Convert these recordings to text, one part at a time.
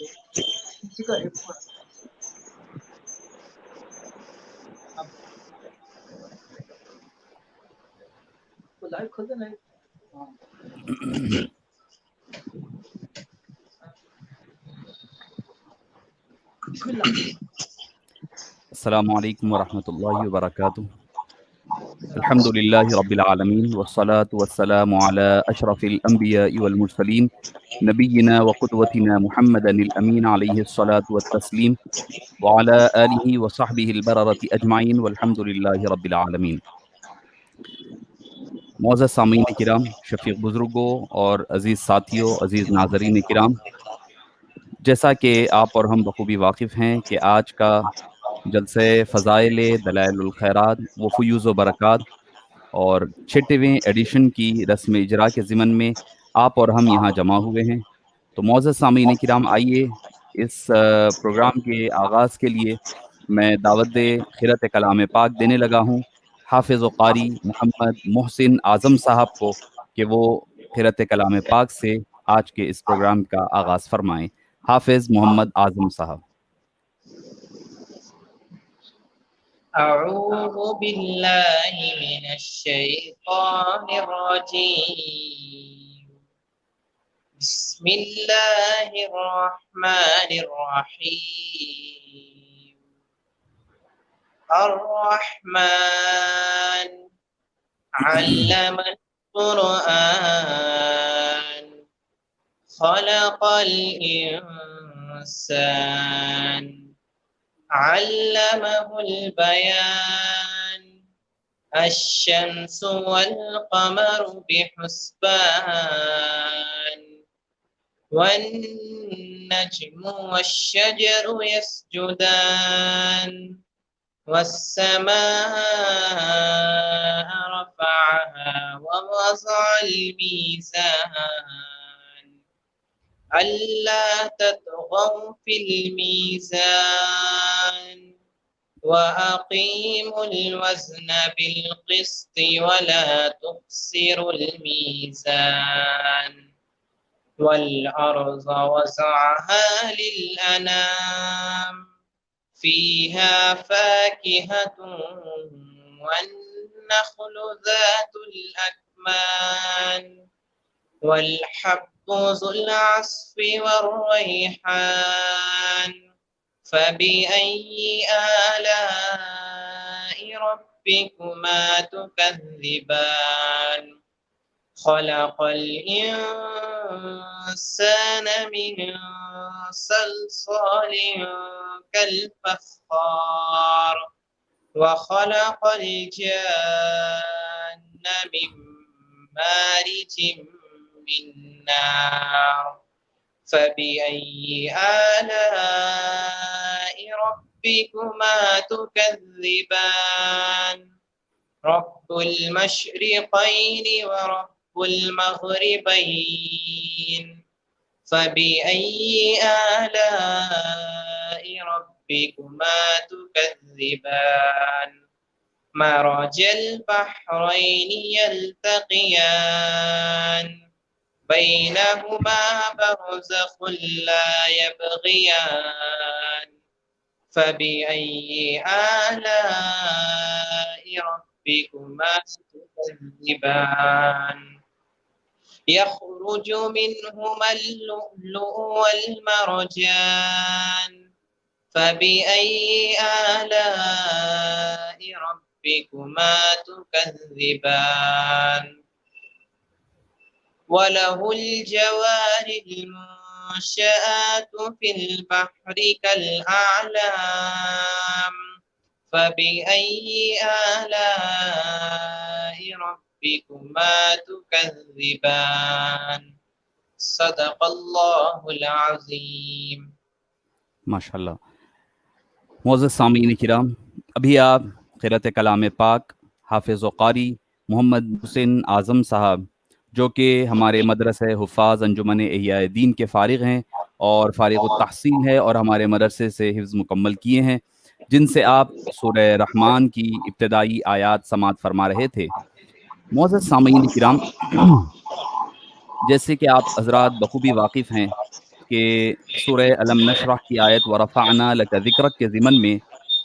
کسی کا ایک لائف کھلتے نہیں. بسم اللہ. السلام علیکم ورحمۃ اللہ وبرکاتہ. الحمد للہ رب العالمین والصلاة والسلام علی اشرف الانبیاء والمرسلین نبینا وقدوتنا محمد الامین علیہ الصلاة والتسلیم وعلی آلہ وصحبہ البررۃ اجمعین والحمد للہ رب العالمین. معزز سامعین کرام، شفیق بزرگوں اور عزیز ساتھیوں، عزیز ناظرین کرام، جیسا کہ آپ اور ہم بخوبی واقف ہیں کہ آج کا جلسہ فضائل دلائل الخیرات و فیوز و برکات اور 6ویں ایڈیشن کی رسم اجرا کے ضمن میں آپ اور ہم یہاں جمع ہوئے ہیں. تو معزز سامعین کرام، آئیے اس پروگرام کے آغاز کے لیے میں دعوت خیرت کلام پاک دینے لگا ہوں حافظ و قاری محمد محسن اعظم صاحب کو کہ وہ خیرت کلام پاک سے آج کے اس پروگرام کا آغاز فرمائیں. حافظ محمد اعظم صاحب. اعوذ باللہ من الشیطان الرجیم. بسم اللہ الرحمن الرحیم. الرحمن علم القرآن خلق الإنسان علمه البيان. الشمس والقمر بحسبان والنجم والشجر يسجدان والسماء رفعها ووضع الميزان ألا تطغوا في الميزان وأقيموا الوزن بالقسط ولا تخسروا الميزان والأرض وسعها للأنام فيها فاكهة والنخل ذات الأكمام والحب ذو العصف والريحان. فبأي آلاء ربكما تكذبان. خلق الإنسان من صلصال كالفخار وخلق الجان من مارج من نار. فبأي آلاء ربكما تكذبان. رب المشرقين ورب المغربين. فبأي آلاء ربكما تكذبان. مرج البحرين يلتقيان بينهما برزخ لا يبغيان. فبأي آلاء ربكما تكذبان. يخرج منهما اللؤلؤ والمرجان. فبأي آلاء ربكما تكذبان. وله الجوار المنشآت في البحر كالأعلام. فبأي آلاء ربكما تكذبان. صدق اللہ العظیم. ماشاءاللہ. معزز سامعین کرام، ابھی آپ قرأت کلام پاک حافظ و قاری محمد محسن اعظم صاحب، جو کہ ہمارے مدرسہ حفاظ انجمن احیاء دین کے فارغ ہیں اور فارغ التحصیل ہے اور ہمارے مدرسے سے حفظ مکمل کیے ہیں، جن سے آپ سورہ رحمان کی ابتدائی آیات سماعت فرما رہے تھے. معزز سامعین کرام، جیسے کہ آپ حضرات بخوبی واقف ہیں کہ سورہ علم نشرح کی آیت ورفعنا لک ذکرک کے ضمن میں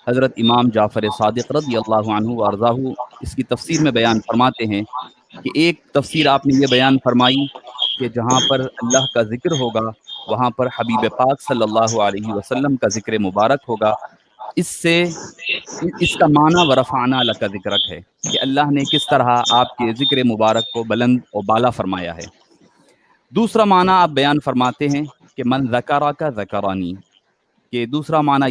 حضرت امام جعفر صادق رضی اللہ عنہ وارضاہ اس کی تفسیر میں بیان فرماتے ہیں کہ ایک تفسیر آپ نے یہ بیان فرمائی کہ جہاں پر اللہ کا ذکر ہوگا وہاں پر حبیب پاک صلی اللہ علیہ وسلم کا ذکر مبارک ہوگا. اس سے اس کا معنی ورفعنا لک ذکرک ہے کہ اللہ نے کس طرح آپ کے ذکر مبارک کو بلند و بالا فرمایا ہے. دوسرا معنی آپ بیان فرماتے ہیں کہ من ذکرک ذکرانی، کہ دوسرا معنی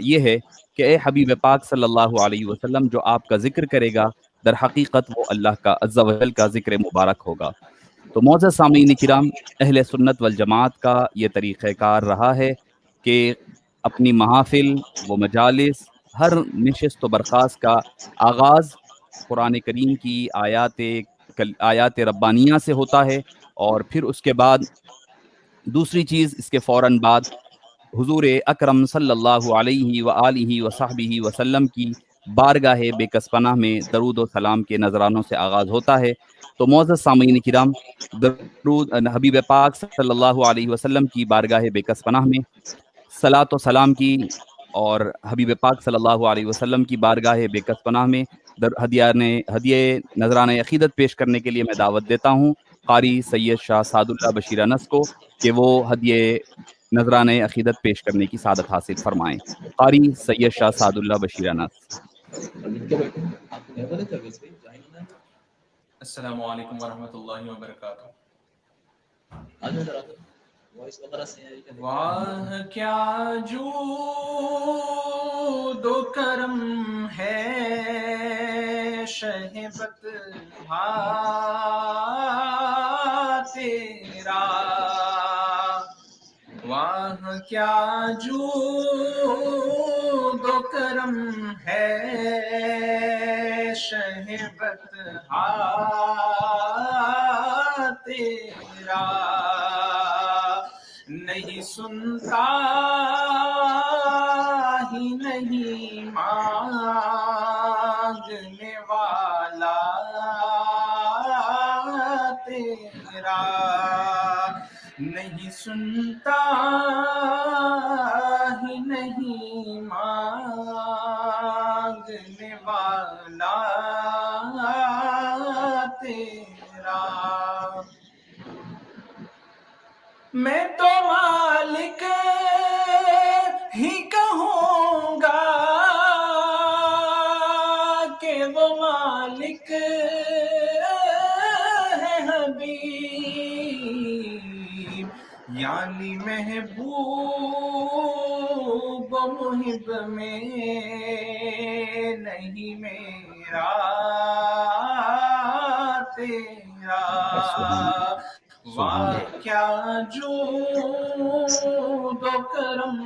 یہ ہے کہ اے حبیب پاک صلی اللہ علیہ وسلم جو آپ کا ذکر کرے گا در حقیقت وہ اللہ کا عز و جل کا ذکر مبارک ہوگا. تو معزز سامعین کرام، اہل سنت والجماعت کا یہ طریقہ کار رہا ہے کہ اپنی محافل و مجالس ہر نشست و برخاست کا آغاز قرآن کریم کی آیات ربانیہ سے ہوتا ہے، اور پھر اس کے بعد دوسری چیز اس کے فوراً بعد حضور اکرم صلی اللہ علیہ وآلہ وصحبہ وسلم کی بارگاہ بے کس پناہ میں درود و سلام کے نذرانوں سے آغاز ہوتا ہے. تو معزز سامعین کرام، درود حبیب پاک صلی اللہ علیہ وسلم کی بارگاہ بے کس پناہ میں صلاۃ و سلام کی اور حبیب پاک صلی اللہ علیہ وسلم کی بارگاہ بے کس پناہ میں ہدیہ نذرانہ عقیدت پیش کرنے کے لیے میں دعوت دیتا ہوں قاری سید شاہ سعد اللہ بشیر انس کو کہ وہ ہدیہ نذرانہ عقیدت پیش کرنے کی سعادت حاصل فرمائیں. قاری سید شاہ سعد اللہ بشیر انس. السلام علیکم ورحمۃ اللہ وبرکاتہ. واہ کیا جود و کرم ہے شہبت تیرا، واہ کیا جود و کرم ہے شہبت تیرا، نہیں سنتا ہی نہیں مانگنے والا تیرا، نہیں سنتا ہی نہیں مانگنے والا تیرا. میں تو مالک ہی کہوں گا کہ وہ مالک ہے حبیب، یعنی محبوب و محب میں نہیں میرا تیرا. واہ کیا جود و کرم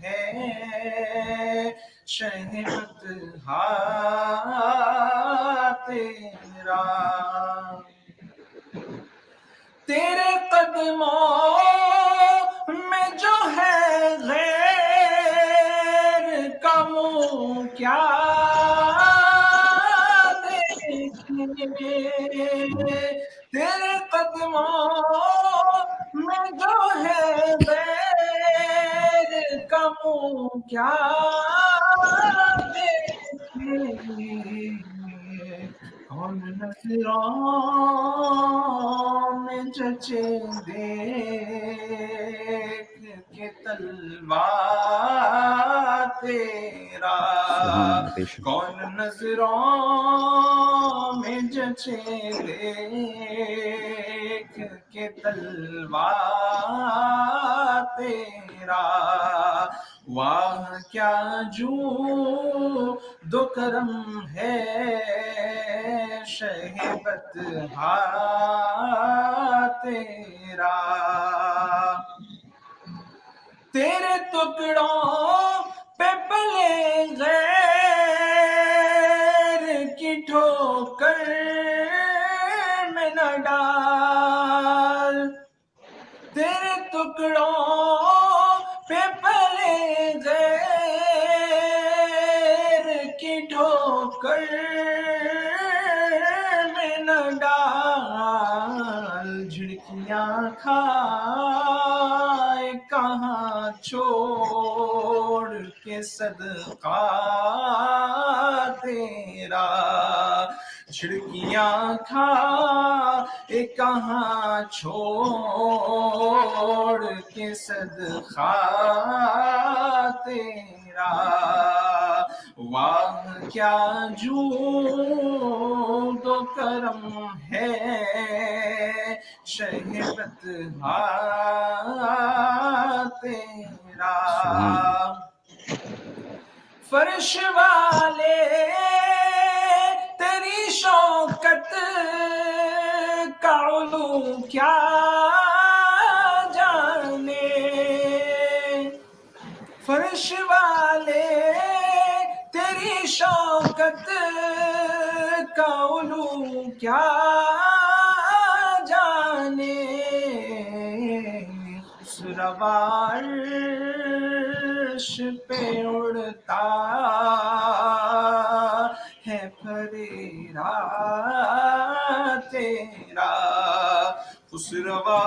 ہے شہبت تیرا. تیرے قدموں میں جو ہے غیر کا منہ کیا دیکھے، تیرے قدموں میں جو ہے غیر کا منہ کیا دیکھے، کون نظروں میں جچے دیکھ کے تلوار تیرا، کون نظروں میں جچے دیکھ کے تلوار تیرا. واہ کیا جود و کرم ہے شہبت تیرا. تیرے ٹکڑوں پہ پلے غیر کی ٹھوکر میں نہ ڈال، تیرے ٹکڑوں پہ پلے غیر کی ٹھوکر میں نہ ڈال، جھڑکیاں کھائے چھوڑ کے صدقہ تیرا چھڑکیاں کھا کہاں چھوڑ کے صدقہ تیرا واہ کیا جود و کرم ہے شہبت تیرا فرش والے تیری شوکت کا علو کیا جانے فرش والے تیری شوکت کا علو کیا جانے خسروا عرش پہ اڑتا ہے پھریرا تیرا خسروا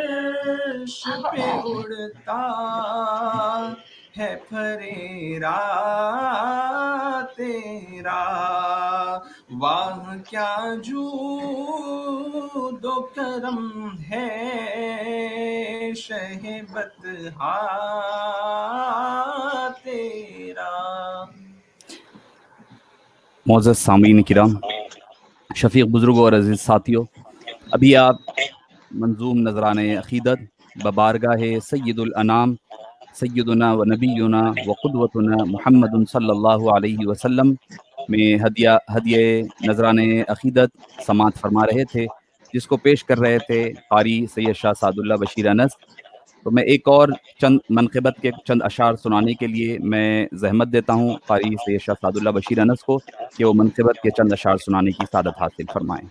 عرش پہ اڑتا ہے پھریرا تیرا واہ کیا جود و کرم ہے شہبت تیرا. معزز سامعین کرام، شفیق بزرگوں اور عزیز ساتھیوں، ابھی آپ منظوم نذران عقیدت ببارگاہ سید الانام سیدنا و نبینا و قدوتنا محمد صلی اللہ علیہ وسلم میں ہدیہ نذران عقیدت سماعت فرما رہے تھے، جس کو پیش کر رہے تھے قاری سید شاہ سعد اللہ بشیر انس. تو میں ایک اور چند منقبت کے چند اشعار سنانے کے لیے میں زحمت دیتا ہوں قاری سید شاہ سعد اللہ بشیر انس کو کہ وہ منقبت کے چند اشعار سنانے کی سعادت حاصل فرمائیں.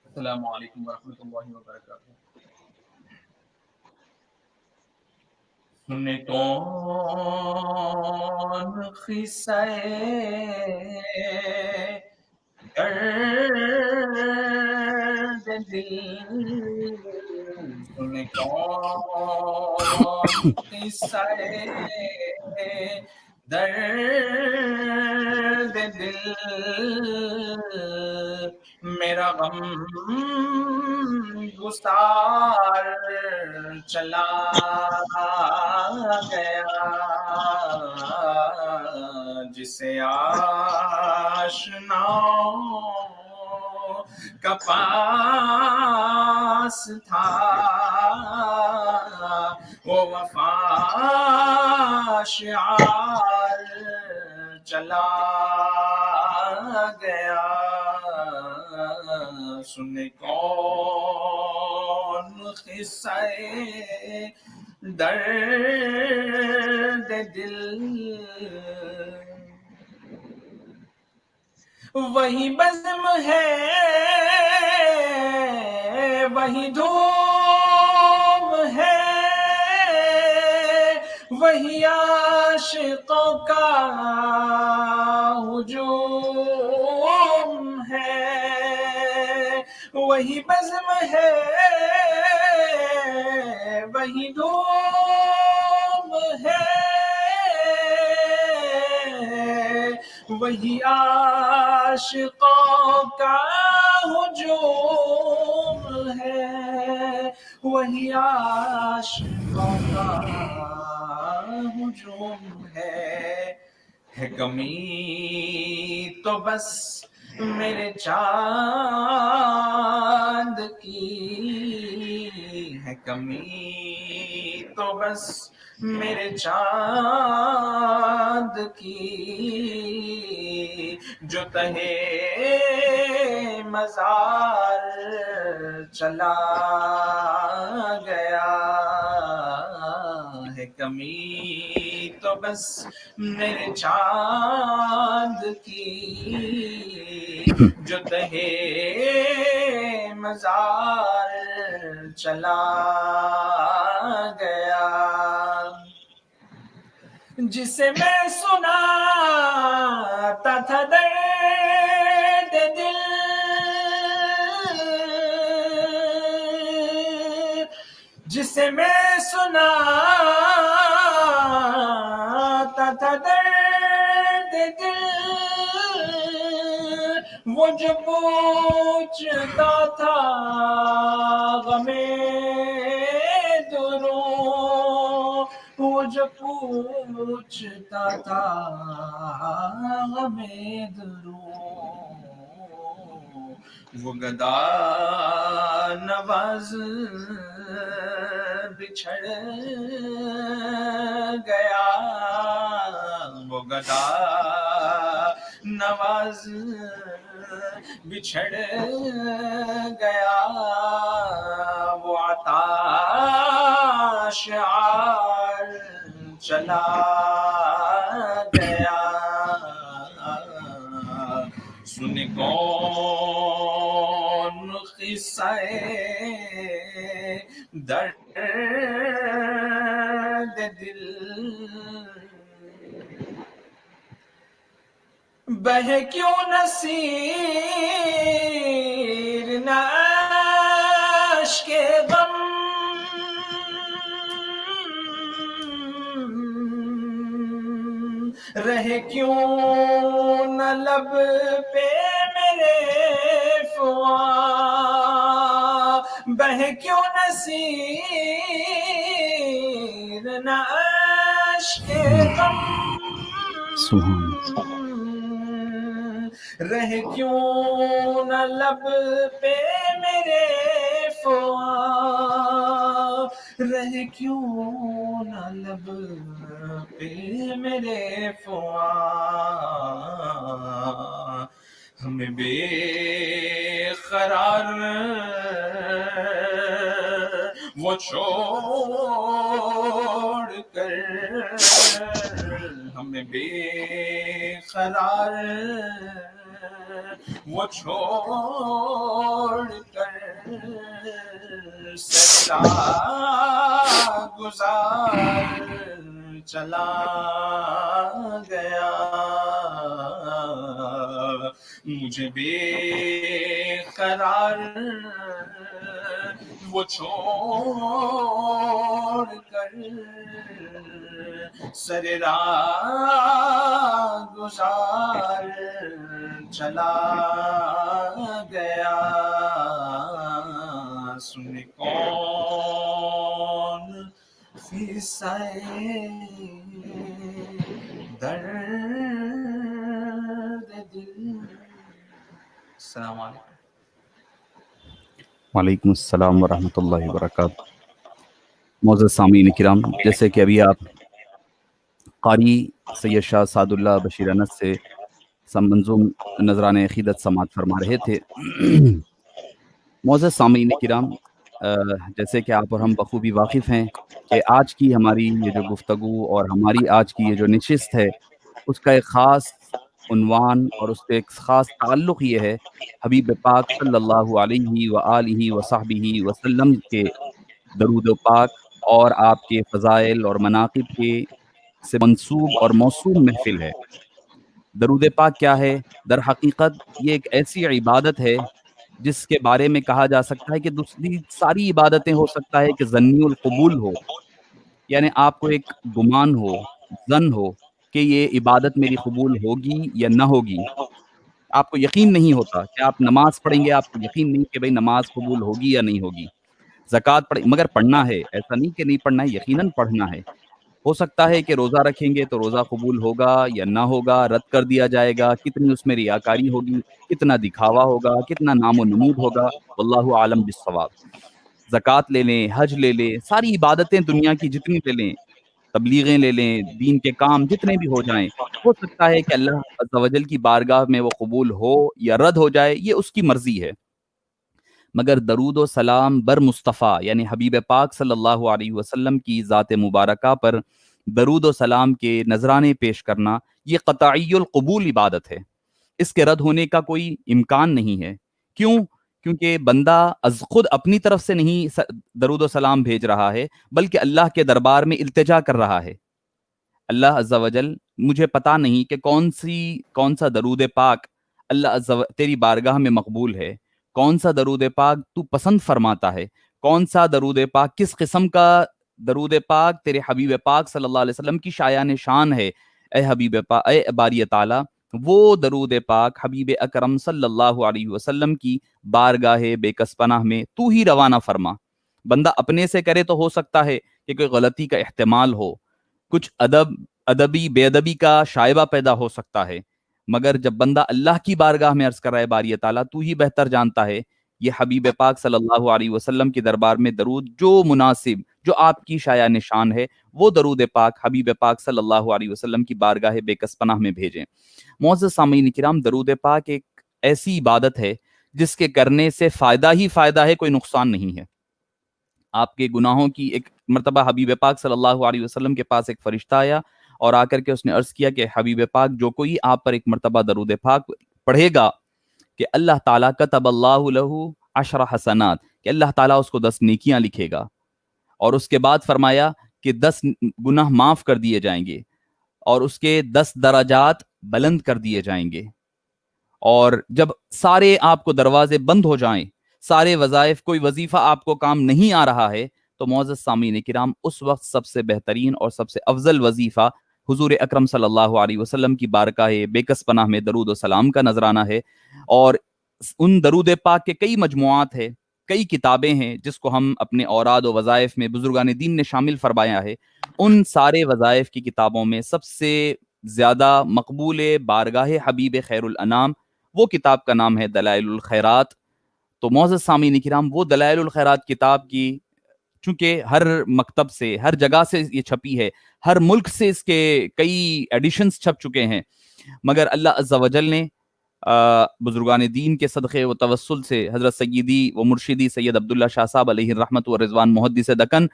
السلام علیکم ورحمۃ اللہ وبرکاتہ. سنے کون قصہ درد دل سنے کون قصہ درد دل میرا غم گسار چلا گیا جسے آشناؤں کا پاس تھا وہ وفا شعار چلا گیا. سنے کون قصہ درد دل وہی بزم ہے وہی دھوم ہے وہی عاشقوں کا ہجوم ہے وہی بزم ہے وہی دھوم ہے وہی عاشقوں کا ہجوم ہے وہی عاشقوں کا ہجوم ہے کمی تو بس میرے چاند کی ہے کمی تو بس میرے چاند کی جو تہے مزار چلا گیا ہے کمی تو بس میرے چاند کی جو تہے مزار چلا گیا. جسے میں سناتا تھا درد دل جسے میں سناتا تھا درد دل، وہ جو پوچھتا تھا غمِ درو، وہ جو پوچھتا تھا غمِ درو، وہ گدا نواز بچھڑ گیا، وہ گدا نواز بچھڑ گیا، وہ عطا شعار چلا گیا، سن کون قصہ درد دل، بہے کیوں نصیر نہ اشک غم، رہے کیوں نہ لب پہ میرے فغاں، بہے کیوں نصیر نہ اشک غم، رہے کیوں نہ لب پہ میرے فغاں، رہے کیوں نہ لب پہ میرے فغاں، ہمیں بے قرار وہ چھوڑ کر، ہمیں بے قرار وہ چھوڑ کر، سجدہ گزار چلا گیا، مجھے بے قرار وہ چھوڑ کر، سر راہ گزار چلا گیا، سن کون قصہ درد دل۔ السلام علیکم۔ وعلیکم السلام ورحمۃ اللہ وبرکاتہ۔ معزز سامعین کرام، جیسے کہ ابھی آپ قاری سید شاہ سعد اللہ بشیر انس سے منظوم نذران عقیدت سماعت فرما رہے تھے۔ معزز سامعین کرام، جیسے کہ آپ اور ہم بخوبی واقف ہیں کہ آج کی ہماری یہ جو گفتگو اور ہماری آج کی یہ جو نشست ہے، اس کا ایک خاص عنوان اور اس کا ایک خاص تعلق یہ ہے حبیب پاک صلی اللہ علیہ وآلہ وصحبہ وسلم کے درود و پاک اور آپ کے فضائل اور مناقب کے سے منسوب اور موسوم محفل ہے۔ درود پاک کیا ہے؟ در حقیقت یہ ایک ایسی عبادت ہے جس کے بارے میں کہا جا سکتا ہے کہ دوسری ساری عبادتیں ہو سکتا ہے کہ ظنی القبول ہو، یعنی آپ کو ایک گمان ہو، ظن ہو کہ یہ عبادت میری قبول ہوگی یا نہ ہوگی، آپ کو یقین نہیں ہوتا کہ آپ نماز پڑھیں گے، آپ کو یقین نہیں کہ بھئی نماز قبول ہوگی یا نہیں ہوگی، زکوٰۃ پڑھیں مگر پڑھنا ہے، ایسا نہیں کہ نہیں پڑھنا ہے، یقیناً پڑھنا ہے۔ ہو سکتا ہے کہ روزہ رکھیں گے تو روزہ قبول ہوگا یا نہ ہوگا، رد کر دیا جائے گا، کتنی اس میں ریاکاری ہوگی، کتنا دکھاوا ہوگا، کتنا نام و نمود ہوگا، واللہ عالم بالصواب۔ زکوٰۃ لے لیں، حج لے لیں، ساری عبادتیں دنیا کی جتنی لے لیں، تبلیغیں لے لیں، دین کے کام جتنے بھی ہو جائیں، ہو سکتا ہے کہ اللہ عز و جل کی بارگاہ میں وہ قبول ہو یا رد ہو جائے، یہ اس کی مرضی ہے۔ مگر درود و سلام بر مصطفیٰ یعنی حبیب پاک صلی اللہ علیہ وسلم کی ذات مبارکہ پر درود و سلام کے نذرانے پیش کرنا یہ قطعی القبول عبادت ہے، اس کے رد ہونے کا کوئی امکان نہیں ہے۔ کیوں؟ کیونکہ بندہ از خود اپنی طرف سے نہیں درود و سلام بھیج رہا ہے، بلکہ اللہ کے دربار میں التجا کر رہا ہے۔ اللہ عز و جل، مجھے پتا نہیں کہ کون سا درود پاک اللہ عز و تیری بارگاہ میں مقبول ہے، کون سا درود پاک تو پسند فرماتا ہے، کون سا درود پاک، کس قسم کا درود پاک تیرے حبیب پاک صلی اللہ علیہ وسلم کی شایان شان ہے اے حبیب پاک، اے باری تعالی، وہ درود پاک حبیب اکرم صلی اللہ علیہ وسلم کی بارگاہ بے کس پناہ میں تو ہی روانہ فرما۔ بندہ اپنے سے کرے تو ہو سکتا ہے کہ کوئی غلطی کا احتمال ہو، کچھ ادبی بے ادبی کا شائبہ پیدا ہو سکتا ہے، مگر جب بندہ اللہ کی بارگاہ میں عرض کر رہا ہے باری تعالیٰ تو ہی بہتر جانتا ہے، یہ حبیب پاک صلی اللہ علیہ وسلم کے دربار میں درود جو مناسب، جو آپ کی شایان شان ہے، وہ درود پاک حبیب پاک صلی اللہ علیہ وسلم کی بارگاہ بے کس پناہ میں بھیجیں۔ معزز سامعین کرام، درود پاک ایک ایسی عبادت ہے جس کے کرنے سے فائدہ ہی فائدہ ہے، کوئی نقصان نہیں ہے۔ آپ کے گناہوں کی ایک مرتبہ حبیب پاک صلی اللہ علیہ وسلم کے پاس ایک فرشتہ آیا اور آ کر کے اس نے عرض کیا کہ حبیب پاک، جو کوئی آپ پر ایک مرتبہ درود پاک پڑھے گا کہ اللہ تعالیٰ کتب اللہ لہ 10 حسنات، کہ اللہ تعالیٰ اس کو 10 نیکیاں لکھے گا، اور اس کے بعد فرمایا کہ 10 گناہ معاف کر دیے جائیں گے اور اس کے 10 درجات بلند کر دیے جائیں گے، اور جب سارے آپ کو دروازے بند ہو جائیں، سارے وظائف، کوئی وظیفہ آپ کو کام نہیں آ رہا ہے، تو معزز سامعین کرام اس وقت سب سے بہترین اور سب سے افضل وظیفہ حضور اکرم صلی اللہ علیہ وسلم کی بارگاہ بے کس پناہ میں درود و سلام کا نذرانہ ہے۔ اور ان درود پاک کے کئی مجموعات ہیں، کئی کتابیں ہیں جس کو ہم اپنے اوراد و وظائف میں بزرگان دین نے شامل فرمایا ہے۔ ان سارے وظائف کی کتابوں میں سب سے زیادہ مقبول بارگاہ حبیب خیر الانام، وہ کتاب کا نام ہے دلائل الخیرات۔ تو معزز سامعین کرام، وہ دلائل الخیرات کتاب کی چونکہ ہر مکتب سے، ہر جگہ سے یہ چھپی ہے، ہر ملک سے اس کے کئی ایڈیشنز چھپ چکے ہیں، مگر اللہ عز و جل نے بزرگان دین کے صدقے و توسل سے حضرت سیدی و مرشدی سید عبداللہ شاہ صاحب علیہ الرحمت و رضوان محدث دکن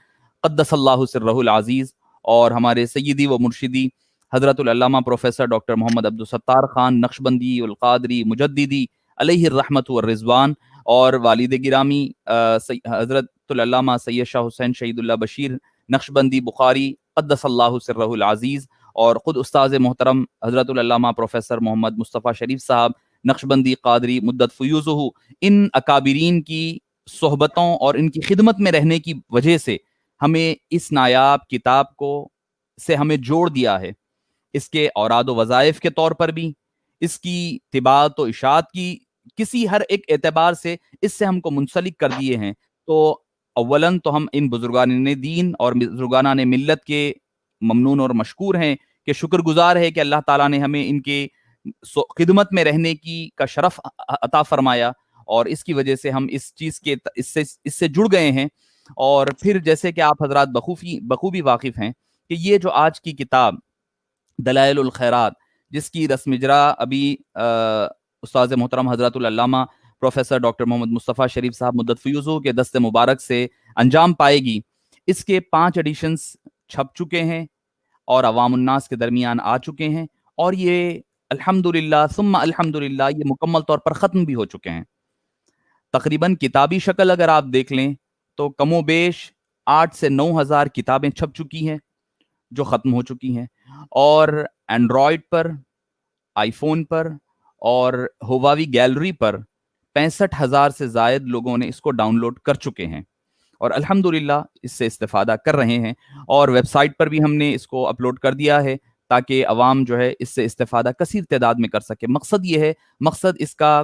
قدس اللہ سرہ العزیز، اور ہمارے سیدی و مرشدی حضرت العلامہ پروفیسر ڈاکٹر محمد عبدالستار خان نقشبندی القادری مجددی علیہ الرحمت و رضوان، اور والد گرامی حضرت العلامہ سید شاہ حسین شہید اللہ بشیر نقشبندی بخاری قدس اللہ سرہ العزیز، اور خود استاذ محترم حضرت العلامہ پروفیسر محمد مصطفیٰ شریف صاحب نقشبندی قادری مدت فیوزہ، ان اکابرین کی صحبتوں اور ان کی خدمت میں رہنے کی وجہ سے ہمیں اس نایاب کتاب کو سے ہمیں جوڑ دیا ہے، اس کے اوراد و وظائف کے طور پر بھی، اس کی طباعت و اشاعت کی کسی ہر ایک اعتبار سے اس سے ہم کو منسلک کر دیے ہیں۔ تو اولاً تو ہم ان بزرگان دین اور بزرگانہ ملت کے ممنون اور مشکور ہیں، کہ شکر گزار ہے کہ اللہ تعالیٰ نے ہمیں ان کے خدمت میں رہنے کی کا شرف عطا فرمایا، اور اس کی وجہ سے ہم اس چیز کے اس سے جڑ گئے ہیں۔ اور پھر جیسے کہ آپ حضرات بخوبی واقف ہیں کہ یہ جو آج کی کتاب دلائل الخیرات، جس کی رسم اجرا ابھی استاذ محترم حضرت العلامہ پروفیسر ڈاکٹر محمد مصطفیٰ شریف صاحب مدت فیوزہ کے دست مبارک سے انجام پائے گی، اس کے 5 ایڈیشنز چھپ چکے ہیں اور عوام الناس کے درمیان آ چکے ہیں، اور یہ الحمدللہ ثم الحمدللہ یہ مکمل طور پر ختم بھی ہو چکے ہیں۔ تقریباً کتابی شکل اگر آپ دیکھ لیں تو کم و بیش 8 سے 9 ہزار کتابیں چھپ چکی ہیں جو ختم ہو چکی ہیں، اور اینڈرائڈ پر، آئی فون پر اور ہواوی گیلری پر 65,000 سے زائد لوگوں نے اس کو ڈاؤن لوڈ کر چکے ہیں، اور الحمدللہ اس سے استفادہ کر رہے ہیں، اور ویب سائٹ پر بھی ہم نے اس کو اپلوڈ کر دیا ہے تاکہ عوام جو ہے اس سے استفادہ کثیر تعداد میں کر سکے۔ مقصد یہ ہے، مقصد اس کا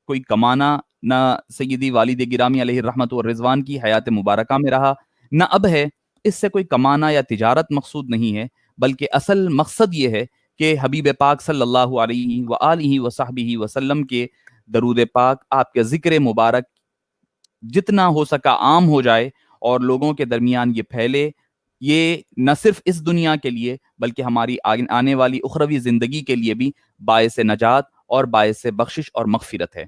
کوئی کمانا نہ سیدی والد گرامی علیہ الرحمت و رضوان کی حیات مبارکہ میں رہا، نہ اب ہے، اس سے کوئی کمانا یا تجارت مقصود نہیں ہے، بلکہ اصل مقصد یہ ہے کہ حبیب پاک صلی اللہ علیہ وآلہ وصحبہ وسلم کے درود پاک، آپ کے ذکر مبارک جتنا ہو سکا عام ہو جائے اور لوگوں کے درمیان یہ پھیلے۔ یہ نہ صرف اس دنیا کے لیے بلکہ ہماری آنے والی اخروی زندگی کے لیے بھی باعث نجات اور باعث بخشش اور مغفرت ہے۔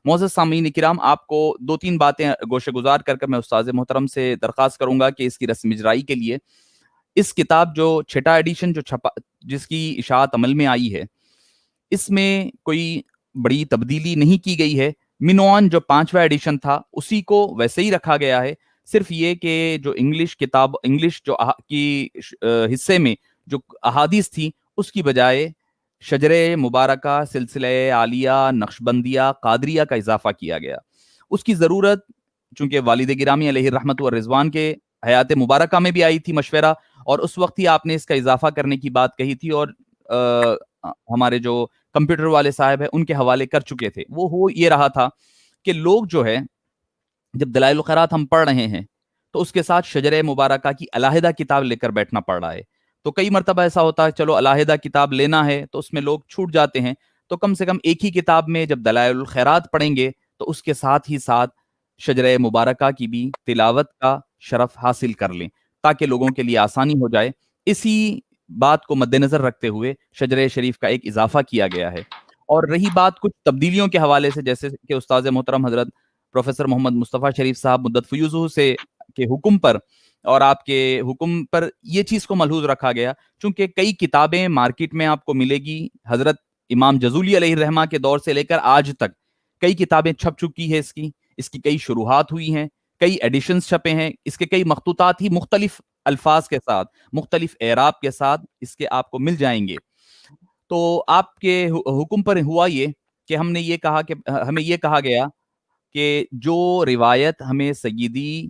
معزز سامعین کرام، آپ کو 2-3 باتیں گوشہ گزار کر میں استاذ محترم سے درخواست کروں گا کہ اس کی رسم اجرائی کے لیے اس کتاب جو 6 ایڈیشن جو چھپا، جس کی اشاعت عمل میں آئی ہے، اس میں کوئی بڑی تبدیلی نہیں کی گئی ہے۔ منوان جو 5واں ایڈیشن تھا اسی کو ویسے ہی رکھا گیا ہے، صرف یہ کہ جو انگلش جو کی حصے میں جو احادیث تھی اس کی بجائے شجر مبارکہ سلسلہ عالیہ نقشبندیہ قادریہ کا اضافہ کیا گیا۔ اس کی ضرورت چونکہ والد گرامی علیہ الرحمت والرضوان کے حیات مبارکہ میں بھی آئی تھی مشورہ، اور اس وقت ہی آپ نے اس کا اضافہ کرنے کی بات کہی تھی، اور ہمارے جو کمپیوٹر والے صاحب ہیں ان کے حوالے کر چکے تھے۔ وہ ہو یہ رہا تھا کہ لوگ جو ہے جب دلائل الخیرات ہم پڑھ رہے ہیں تو اس کے ساتھ شجرہ مبارکہ کی علیحدہ کتاب لے کر بیٹھنا پڑ رہا ہے، تو کئی مرتبہ ایسا ہوتا ہے چلو علیحدہ کتاب لینا ہے تو اس میں لوگ چھوٹ جاتے ہیں، تو کم سے کم ایک ہی کتاب میں جب دلائل الخیرات پڑھیں گے تو اس کے ساتھ ہی ساتھ شجرہ مبارکہ کی بھی تلاوت کا شرف حاصل کر لیں تاکہ لوگوں کے لیے آسانی ہو جائے۔ اسی بات کو مد نظر رکھتے ہوئے شجرہ شریف کا ایک اضافہ کیا گیا ہے۔ اور رہی بات کچھ تبدیلیوں کے حوالے سے، جیسے کہ استاذ محترم حضرت پروفیسر محمد مصطفیٰ شریف صاحب مدت فیوزہ سے کے حکم پر اور آپ کے حکم پر یہ چیز کو ملحوظ رکھا گیا، چونکہ کئی کتابیں مارکیٹ میں آپ کو ملے گی، حضرت امام جزولی علیہ الرحمہ کے دور سے لے کر آج تک کئی کتابیں چھپ چکی ہے، اس کی کئی شروحات ہوئی ہیں، کئی ایڈیشنز چھپے ہیں، اس کے کئی مخطوطات ہی مختلف الفاظ کے ساتھ، مختلف اعراب کے ساتھ اس کے آپ کو مل جائیں گے۔ تو آپ کے حکم پر ہوا یہ کہ ہمیں یہ کہا گیا کہ جو روایت ہمیں سیدی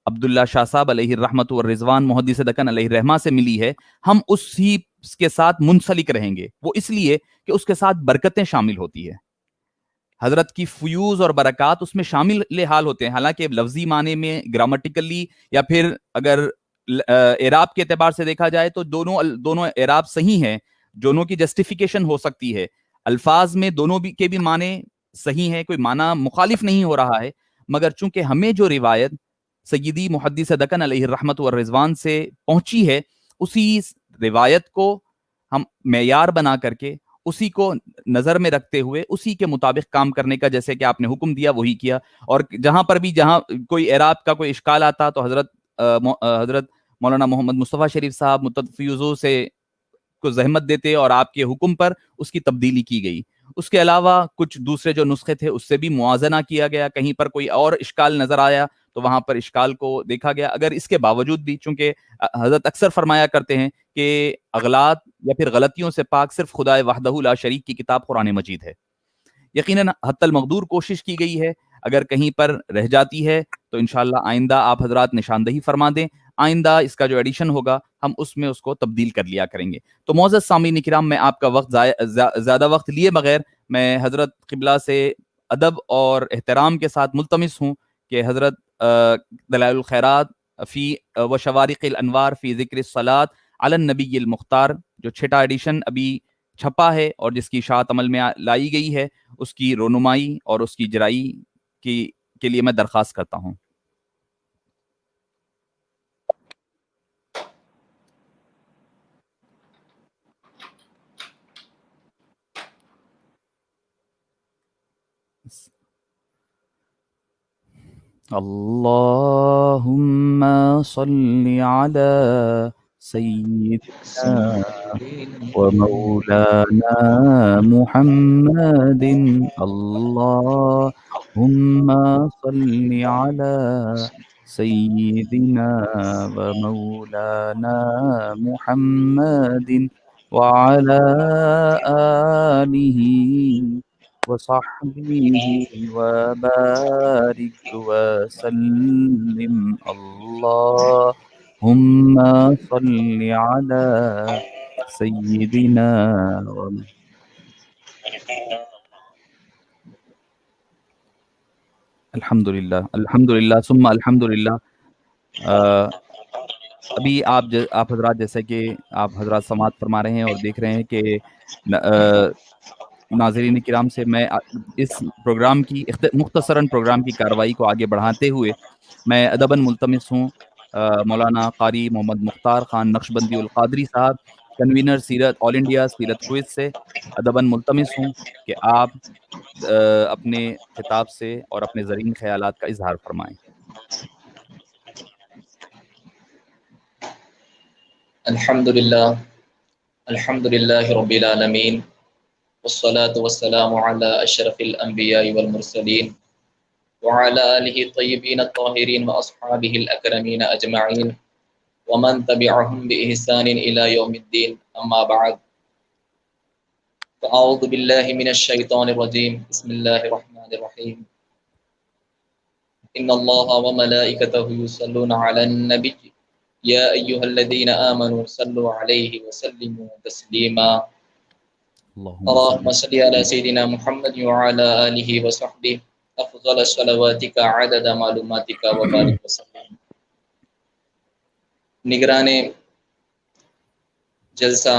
عبداللہ شاہ صاحب علیہ الرحمت والرضوان محدث دکن علیہ الرحمہ سے ملی ہے، ہم اسی کے ساتھ منسلک رہیں گے۔ وہ اس لیے کہ اس کے ساتھ برکتیں شامل ہوتی ہے، حضرت کی فیوز اور برکات اس میں شامل حال ہوتے ہیں، حالانکہ لفظی معنی میں گرامٹیکلی یا پھر اگر اعراب کے اعتبار سے دیکھا جائے تو دونوں اعراب صحیح ہیں، دونوں کی جسٹیفیکیشن ہو سکتی ہے، الفاظ میں دونوں کے بھی معنی صحیح ہے، کوئی معنی مخالف نہیں ہو رہا ہے، مگر چونکہ ہمیں جو روایت سیدی محدث دکن علیہ الرحمت والرضوان سے پہنچی ہے، اسی روایت کو ہم معیار بنا کر کے اسی کو نظر میں رکھتے ہوئے اسی کے مطابق کام کرنے کا، جیسے کہ آپ نے حکم دیا وہی کیا، اور جہاں کوئی اعراب کا کوئی اشکال آتا تو حضرت مولانا محمد مصطفیٰ شریف صاحب متفیوزوں سے کو زحمت دیتے اور آپ کے حکم پر اس کی تبدیلی کی گئی۔ اس کے علاوہ کچھ دوسرے جو نسخے تھے اس سے بھی موازنہ کیا گیا، کہیں پر کوئی اور اشکال نظر آیا تو وہاں پر اشکال کو دیکھا گیا، اگر اس کے باوجود بھی چونکہ حضرت اکثر فرمایا کرتے ہیں کہ اغلاط یا پھر غلطیوں سے پاک صرف خدائے وحدہ لا شریک کی کتاب قرآن مجید ہے۔ یقیناً حتی المقدور کوشش کی گئی ہے، اگر کہیں پر رہ جاتی ہے تو انشاءاللہ آئندہ آپ حضرات نشاندہی فرما دیں، آئندہ اس کا جو ایڈیشن ہوگا ہم اس میں اس کو تبدیل کر لیا کریں گے۔ تو معزز سامعین کرام، میں آپ کا زیادہ وقت لیے بغیر میں حضرت قبلہ سے ادب اور احترام کے ساتھ ملتمس ہوں کہ حضرت دلائل الخیرات فی و شوارق الانوار فی ذکر الصلاۃ علی النبی المختار، جو چھٹا ایڈیشن ابھی چھپا ہے اور جس کی اشاعت عمل میں لائی گئی ہے، اس کی رونمائی اور اس کی اجرائی کے لیے میں درخواست کرتا ہوں۔ اللہم صلی علی سیدنا ومولانا محمد، اللہم صلی علی سیدنا ومولانا محمد وعلی آلہ وصحبه وبارك وسلم، اللهم صل على سيدنا الحمدللہ ثم الحمدللہ۔ ابھی آپ حضرات جیسے کہ آپ حضرات سماعت فرما رہے ہیں اور دیکھ رہے ہیں کہ ناظرین کرام سے میں اس پروگرام کی مختصراً پروگرام کی کارروائی کو آگے بڑھاتے ہوئے میں ادباً ملتمس ہوں مولانا قاری محمد مختار خان نقشبندی القادری صاحب، کنوینر سیرت آل انڈیا سیرت کوئز سے، ادباً ملتمس ہوں کہ آپ اپنے خطاب سے اور اپنے زرین خیالات کا اظہار فرمائیں۔ الحمدللہ رب العالمین، والصلاة والسلام على اشرف الانبیاء والمرسلین وعلى آلہ الطیبین الطاہرین واصحابہ الاکرمین اجمعین ومن تبعهم بإحسان الى یوم الدین، اما بعد، فاعوذ باللہ من الشیطان الرجیم، بسم اللہ الرحمن الرحیم۔ إن الله وملائكته يصلون على النبي يا أيها الذين آمنوا صلوا عليه وسلموا تسليما اللهم صل على سيدنا محمد وعلى آله وصحبه أفضل صلواتك عدد معلوماتك وبارك وسلم. نگران جلسہ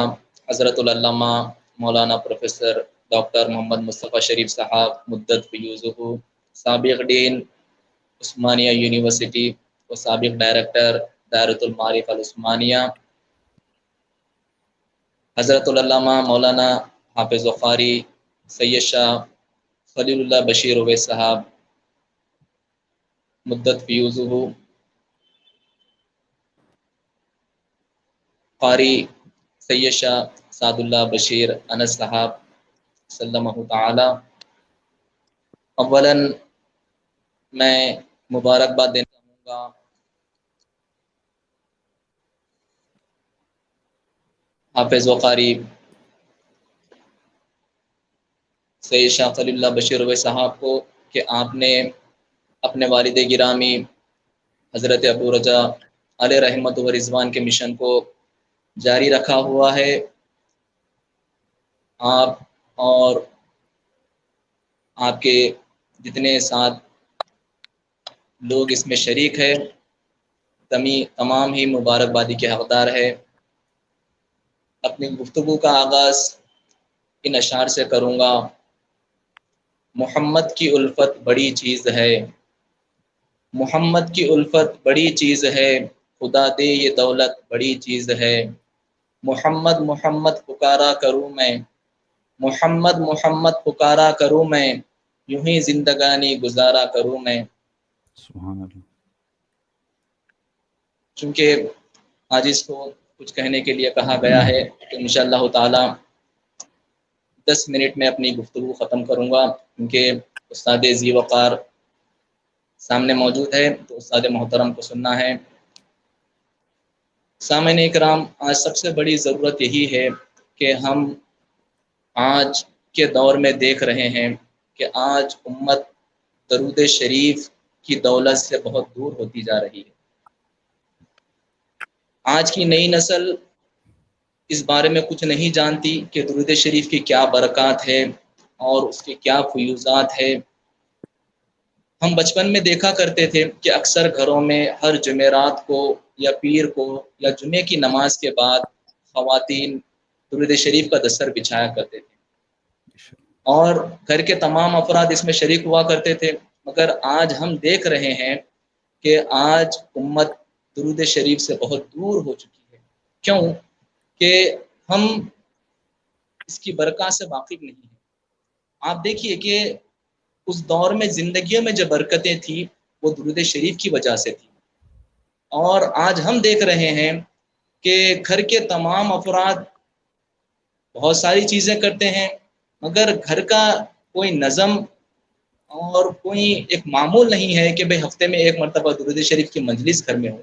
حضرت العلامہ مولانا پروفیسر ڈاکٹر محمد مصطفیٰ شریف صاحب مدت فیوزہ، سابق ڈین عثمانیہ یونیورسٹی و سابق ڈائریکٹر دائرۃ المعارف العثمانیہ، حضرت العلامہ مولانا حافظ وقاری سید شاہ خلیل اللہ بشیر اویس صاحب مدت فیوزہ، قاری سید شاہ سعد اللہ بشیر انس صاحب سلمہ تعالی. اولاً میں مبارکباد دینا چاہوں گا حافظ وقاری سید شاہ خلیل اللہ بشیر اویس صاحب کو کہ آپ نے اپنے والد گرامی حضرت ابو رجا علیہ رحمت و رضوان کے مشن کو جاری رکھا ہوا ہے. آپ اور آپ کے جتنے ساتھ لوگ اس میں شریک ہے تمام ہی مبارکبادی کے حقدار ہے. اپنی گفتگو کا آغاز ان اشعار سے کروں گا. محمد کی الفت بڑی چیز ہے، محمد کی الفت بڑی چیز ہے، خدا دے یہ دولت بڑی چیز ہے. محمد محمد پکارا کروں میں، محمد محمد پکارا کروں میں، یوں ہی زندگانی گزارا کروں میں. سبحان اللہ. چونکہ آج اس کو کچھ کہنے کے لیے کہا گیا ہے کہ انشاءاللہ تعالی 10 منٹ میں اپنی گفتگو ختم کروں گا، کیونکہ استاد ذی وقار سامنے موجود ہے تو استاد محترم کو سننا ہے. سامعین اکرام، آج سب سے بڑی ضرورت یہی ہے کہ ہم آج کے دور میں دیکھ رہے ہیں کہ آج امت درود شریف کی دولت سے بہت دور ہوتی جا رہی ہے. آج کی نئی نسل اس بارے میں کچھ نہیں جانتی کہ درود شریف کی کیا برکات ہے اور اس کے کیا فیوزات ہے. ہم بچپن میں دیکھا کرتے تھے کہ اکثر گھروں میں ہر جمعرات کو یا پیر کو یا جمعے کی نماز کے بعد خواتین درود شریف کا دستر بچھایا کرتے تھے اور گھر کے تمام افراد اس میں شریک ہوا کرتے تھے. مگر آج ہم دیکھ رہے ہیں کہ آج امت درود شریف سے بہت دور ہو چکی ہے. کیوں؟ کہ ہم اس کی برکات سے واقف نہیں ہیں. آپ دیکھیے کہ اس دور میں زندگیوں میں جو برکتیں تھیں وہ درود شریف کی وجہ سے تھی، اور آج ہم دیکھ رہے ہیں کہ گھر کے تمام افراد بہت ساری چیزیں کرتے ہیں مگر گھر کا کوئی نظم اور کوئی ایک معمول نہیں ہے کہ بھئی ہفتے میں ایک مرتبہ درود شریف کی مجلس گھر میں ہو.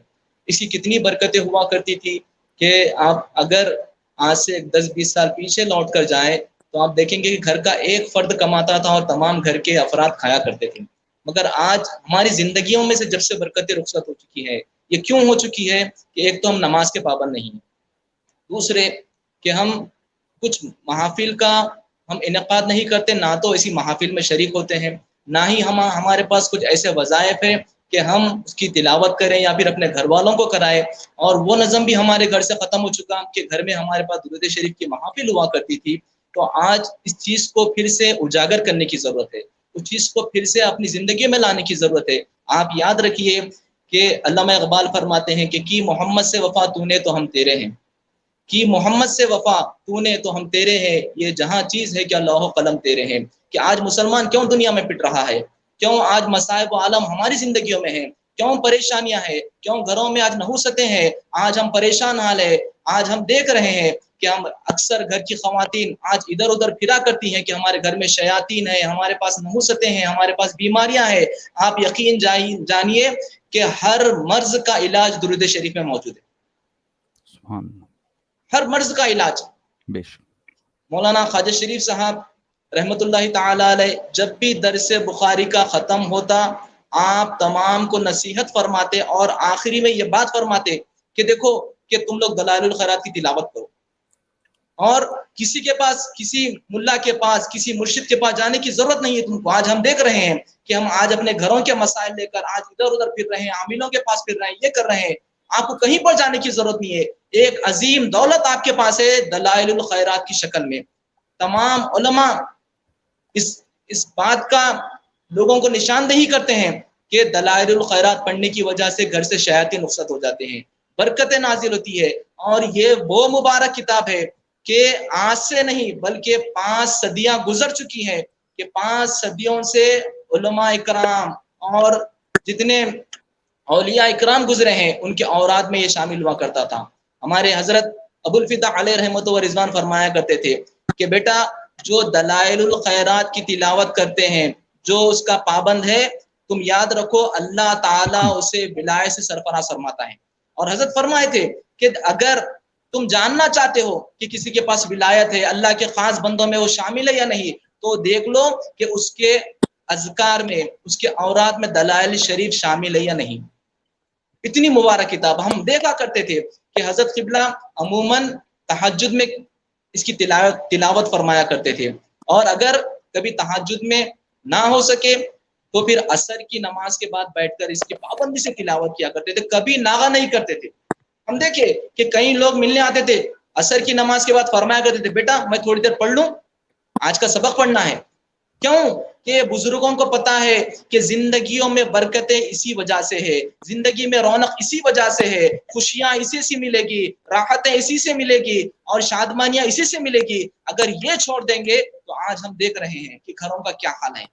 اس کی کتنی برکتیں ہوا کرتی تھی کہ آپ اگر آج سے 10-20 سال پیچھے لوٹ کر جائیں تو آپ دیکھیں گے کہ گھر کا ایک فرد کماتا تھا اور تمام گھر کے افراد کھایا کرتے تھے. مگر آج ہماری زندگیوں میں سے جب سے برکتیں رخصت ہو چکی ہے، یہ کیوں ہو چکی ہے کہ ایک تو ہم نماز کے پابند نہیں ہیں، دوسرے کہ ہم کچھ محافل کا ہم انعقاد نہیں کرتے، نہ تو اسی محافل میں شریک ہوتے ہیں، نہ ہی ہمارے پاس کچھ ایسے وظائف ہیں کہ ہم اس کی تلاوت کریں یا پھر اپنے گھر والوں کو کرائیں. اور وہ نظم بھی ہمارے گھر سے ختم ہو چکا کہ گھر میں ہمارے پاس درود شریف کی محافل ہوا کرتی تھی. تو آج اس چیز کو پھر سے اجاگر کرنے کی ضرورت ہے، اس چیز کو پھر سے اپنی زندگی میں لانے کی ضرورت ہے. آپ یاد رکھیے کہ علامہ اقبال فرماتے ہیں کہ کی محمد سے وفا تو نے تو ہم تیرے ہیں، کی محمد سے وفا تو نے تو ہم تیرے ہیں، یہ جہاں چیز ہے کہ لوح و قلم تیرے ہیں. کہ آج مسلمان کیوں دنیا میں پٹ رہا ہے، کیوں آج مصائب و عالم ہماری زندگیوں میں ہیں، کیوں پریشانیاں ہیں، کیوں گھروں میں آج نحوستیں ہیں، آج ہم پریشان حال ہے. آج ہم دیکھ رہے ہیں کہ ہم اکثر گھر کی خواتین آج ادھر ادھر پھرا کرتی ہیں کہ ہمارے گھر میں شیاطین ہیں، ہمارے پاس نحوستیں ہیں، ہمارے پاس بیماریاں ہیں. آپ یقین جانیے کہ ہر مرض کا علاج درود شریف میں موجود ہے. سبحان اللہ. ہر مرض کا علاج. بے شک. مولانا خواجہ شریف صاحب رحمت اللہ تعالی علیہ جب بھی درس بخاری کا ختم ہوتا آپ تمام کو نصیحت فرماتے اور آخری میں یہ بات فرماتے کہ دیکھو کہ تم لوگ دلائل الخیرات کی تلاوت کرو، اور کسی کے پاس، کسی ملا کے پاس، کسی مرشد کے پاس جانے کی ضرورت نہیں ہے تم کو۔ آج ہم دیکھ رہے ہیں کہ ہم آج اپنے گھروں کے مسائل لے کر آج ادھر ادھر پھر رہے ہیں، عاملوں کے پاس پھر رہے ہیں، یہ کر رہے ہیں۔ آپ کو کہیں پر جانے کی ضرورت نہیں ہے، ایک عظیم دولت آپ کے پاس ہے دلائل الخیرات کی شکل میں۔ تمام علماء اس بات کا لوگوں کو نشاندہی کرتے ہیں کہ دلائل الخیرات پڑھنے کی وجہ سے گھر سے شیاطین رخصت ہو جاتے ہیں، برکتیں نازل ہوتی ہے، اور یہ وہ مبارک کتاب ہے کہ آج سے نہیں بلکہ 5 صدیاں گزر چکی ہیں کہ 5 صدیوں سے علماء اکرام اور جتنے اولیاء اکرام گزرے ہیں ان کے اوراد میں یہ شامل ہوا کرتا تھا۔ ہمارے حضرت ابوالفتح علیہ رحمۃ و رضوان فرمایا کرتے تھے کہ بیٹا جو دلائل الخیرات کی تلاوت کرتے ہیں، جو اس کا پابند ہے، تم یاد رکھو اللہ تعالیٰ اسے ولایت سے سرفراز فرماتا ہے۔ اور حضرت فرمائے تھے کہ اگر تم جاننا چاہتے ہو کہ کسی کے پاس ولایت ہے، اللہ کے خاص بندوں میں وہ شامل ہے یا نہیں، تو دیکھ لو کہ اس کے اذکار میں، اس کے اوراد میں دلائل شریف شامل ہے یا نہیں۔ اتنی مبارک کتاب ہم دیکھا کرتے تھے کہ حضرت قبلہ عموماً تہجد میں اس کی تلاوت فرمایا کرتے تھے، اور اگر کبھی تہجد میں نہ ہو سکے تو پھر عصر کی نماز کے بعد بیٹھ کر اس کی پابندی سے تلاوت کیا کرتے تھے، کبھی ناغہ نہیں کرتے تھے۔ ہم دیکھے کہ کئی لوگ ملنے آتے تھے، عصر کی نماز کے بعد فرمایا کرتے تھے بیٹا میں تھوڑی دیر پڑھ لوں، آج کا سبق پڑھنا ہے۔ کیوں کہ بزرگوں کو پتا ہے کہ زندگیوں میں برکتیں اسی وجہ سے ہے، زندگی میں رونق اسی وجہ سے ہے، خوشیاں اسی سے ملے گی، راحتیں اسی سے ملے گی، اور شادمانیاں اسی سے ملے گی۔ اگر یہ چھوڑ دیں گے تو آج ہم دیکھ رہے ہیں کہ گھروں کا کیا حال ہے،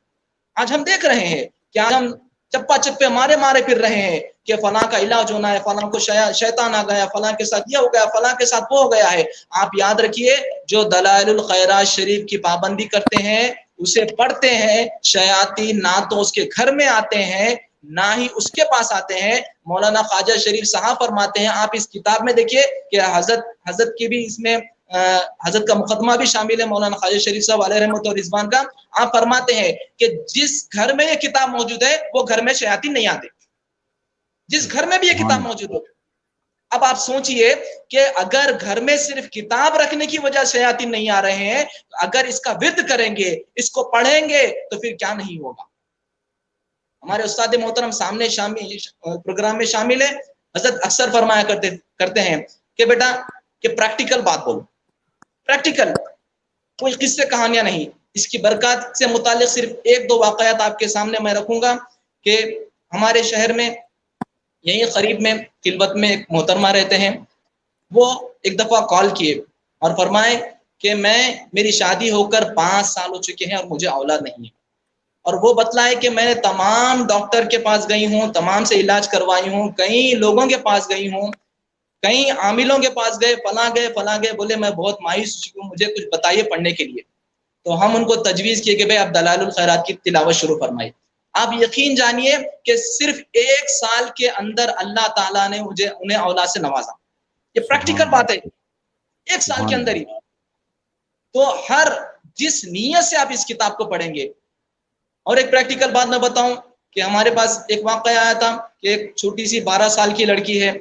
آج ہم دیکھ رہے ہیں کہ آج ہم چپا چپے مارے پھر رہے ہیں کہ فلاں کا علاج ہونا ہے، فلاں کو شیطان آ گیا، فلاں کے ساتھ یہ ہو گیا، فلاں کے ساتھ وہ ہو گیا ہے۔ آپ یاد رکھیے جو دلائل الخیرات شریف کی پابندی کرتے ہیں، اسے پڑھتے ہیں، شیاطین نہ تو اس کے گھر میں آتے ہیں نہ ہی اس کے پاس آتے ہیں۔ مولانا خواجہ شریف صاحب فرماتے ہیں، آپ اس کتاب میں دیکھیے کہ حضرت کی بھی اس میں حضرت کا مقدمہ بھی شامل ہے، مولانا خواجہ شریف صاحب علیہ رحمۃ و رضوان کا۔ آپ فرماتے ہیں کہ جس گھر میں یہ کتاب موجود ہے وہ گھر میں شیاطین نہیں آتے، جس گھر میں بھی یہ کتاب موجود ہو۔ اب آپ سوچئے کہ اگر گھر میں صرف کتاب رکھنے کی وجہ سے شیاطین نہیں آ رہے ہیں، اگر اس کا ورد کریں گے، اس کو پڑھیں گے تو پھر کیا نہیں ہوگا۔ ہمارے استاد محترم سامنے پروگرام میں شامل ہے، حضرت اکثر فرمایا کرتے ہیں کہ بیٹا کہ پریکٹیکل بات بولو، پریکٹیکل، کوئی قصے کہانیاں نہیں۔ اس کی برکات سے متعلق صرف 1-2 واقعات آپ کے سامنے میں رکھوں گا کہ ہمارے شہر میں یہیں قریب میں خلوت میں ایک محترمہ رہتے ہیں، وہ ایک دفعہ کال کیے اور فرمائے کہ میری شادی ہو کر 5 سال ہو چکے ہیں اور مجھے اولاد نہیں ہے، اور وہ بتلائے کہ میں نے تمام ڈاکٹر کے پاس گئی ہوں، تمام سے علاج کروائی ہوں، کئی لوگوں کے پاس گئی ہوں، کئی عاملوں کے پاس گئے، فلاں گئے، بولے میں بہت مایوس ہو چکی ہوں، مجھے کچھ بتائیے پڑھنے کے لیے۔ تو ہم ان کو تجویز کیے کہ بھائی آپ دلائل الخیرات کی تلاوت شروع فرمائیے۔ آپ یقین جانیے کہ صرف 1 سال کے اندر اللہ تعالیٰ نے انہیں اولاد سے نوازا۔ یہ پریکٹیکل بات ہے، 1 سال کے اندر ہی۔ تو جس نیت سے آپ اس کتاب کو پڑھیں گے۔ اور ایک پریکٹیکل بات میں بتاؤں کہ ہمارے پاس ایک واقعہ آیا تھا کہ ایک چھوٹی سی 12 سال کی لڑکی ہے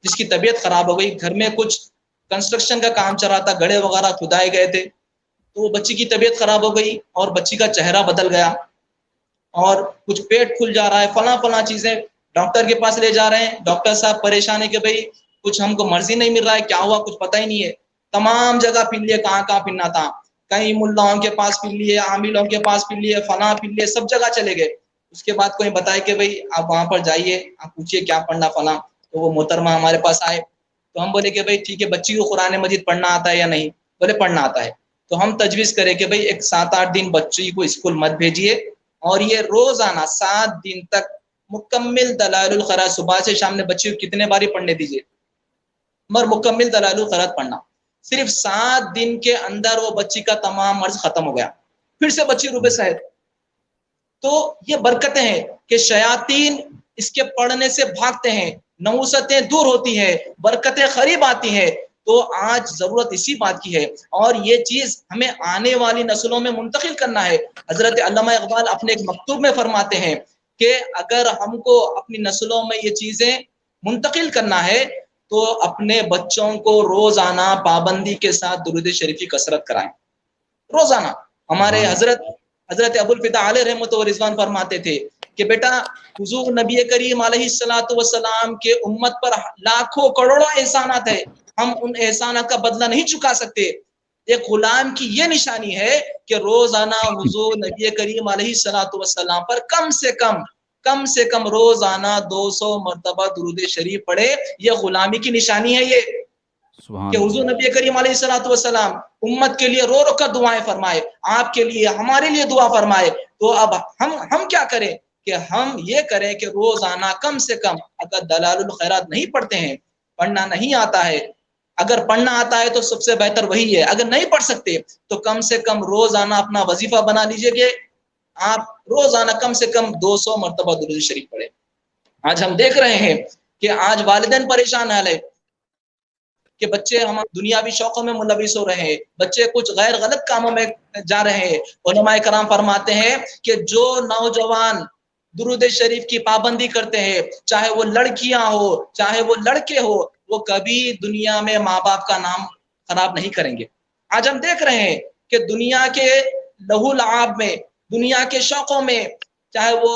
جس کی طبیعت خراب ہو گئی، گھر میں کچھ کنسٹرکشن کا کام چل رہا تھا، گڑھے وغیرہ کھدائے گئے تھے، تو وہ بچی کی طبیعت خراب ہو گئی اور بچی کا چہرہ بدل گیا اور کچھ پیٹ کھل جا رہا ہے، فلاں چیزیں، ڈاکٹر کے پاس لے جا رہے ہیں، ڈاکٹر صاحب پریشان ہے کہ بھئی کچھ ہم کو مرضی نہیں مل رہا ہے، کیا ہوا کچھ پتہ ہی نہیں ہے۔ تمام جگہ پھر لیے، کہاں پھرنا تھا، کہیں ملاؤں کے پاس پھر لیے، عاملوں کے پاس پھر لیے، فلاں پھر لیے، سب جگہ چلے گئے۔ اس کے بعد کوئی بتائے کہ بھئی آپ وہاں پر جائیے، آپ پوچھیے کیا پڑھنا فلاں۔ تو وہ محترمہ ہمارے پاس آئے تو ہم بولے کہ بھئی ٹھیک ہے، بچی کو قرآن مجید پڑھنا آتا ہے یا نہیں؟ بولے پڑھنا آتا ہے۔ تو ہم تجویز کرے کہ بھئی ایک 7-8 دن بچی کو اسکول مت بھیجیے، اور یہ روزانہ 7 دن تک مکمل دلائل الخیرات صبح سے شام نے بچی کو کتنے باری پڑھنے دیجیے، مگر مکمل دلائل الخیرات پڑھنا۔ صرف 7 دن کے اندر وہ بچی کا تمام مرض ختم ہو گیا، پھر سے بچی روبے صحت۔ تو یہ برکتیں ہیں کہ شیاطین اس کے پڑھنے سے بھاگتے ہیں، نحوستیں دور ہوتی ہیں، برکتیں قریب آتی ہیں۔ تو آج ضرورت اسی بات کی ہے، اور یہ چیز ہمیں آنے والی نسلوں میں منتقل کرنا ہے۔ حضرت علامہ اقبال اپنے ایک مکتوب میں فرماتے ہیں کہ اگر ہم کو اپنی نسلوں میں یہ چیزیں منتقل کرنا ہے تو اپنے بچوں کو روزانہ پابندی کے ساتھ درود شریف کی کثرت کرائیں روزانہ. ہمارے حضرت ابو الفدا علیہ رحمۃ و رضوان فرماتے تھے کہ بیٹا حضور نبی کریم علیہ الصلوۃ والسلام کے امت پر لاکھوں کروڑوں احسانات ہیں, ہم ان احسانات کا بدلہ نہیں چکا سکتے. ایک غلام کی یہ نشانی ہے کہ روزانہ حضور نبی کریم علیہ الصلوۃ والسلام پر کم سے کم روزانہ 200 مرتبہ درود شریف پڑھے. یہ غلامی کی نشانی ہے یہ کہ حضور نبی کریم علیہ الصلوۃ والسلام امت کے لیے رو رو کر دعائیں فرمائے, آپ کے لیے ہمارے لیے دعا فرمائے. تو اب ہم کیا کریں کہ ہم یہ کریں کہ روزانہ کم سے کم, اگر دلال الخیرات نہیں پڑھتے ہیں, پڑھنا نہیں آتا ہے, اگر پڑھنا آتا ہے تو سب سے بہتر وہی ہے, اگر نہیں پڑھ سکتے تو کم سے کم روزانہ اپنا وظیفہ بنا لیجئے کہ آپ روزانہ کم سے کم 200 مرتبہ درود شریف پڑھیں. آج ہم دیکھ رہے ہیں کہ آج والدین پریشان ہے کہ بچے ہم دنیاوی شوقوں میں ملوث ہو رہے ہیں, بچے کچھ غیر غلط کاموں میں جا رہے ہیں. علماء کرام فرماتے ہیں کہ جو نوجوان درود شریف کی پابندی کرتے ہیں, چاہے وہ لڑکیاں ہو چاہے وہ لڑکے ہو, وہ کبھی دنیا میں ماں باپ کا نام خراب نہیں کریں گے. آج ہم دیکھ رہے ہیں کہ دنیا کے لہو لعاب میں, دنیا کے شوقوں میں, چاہے وہ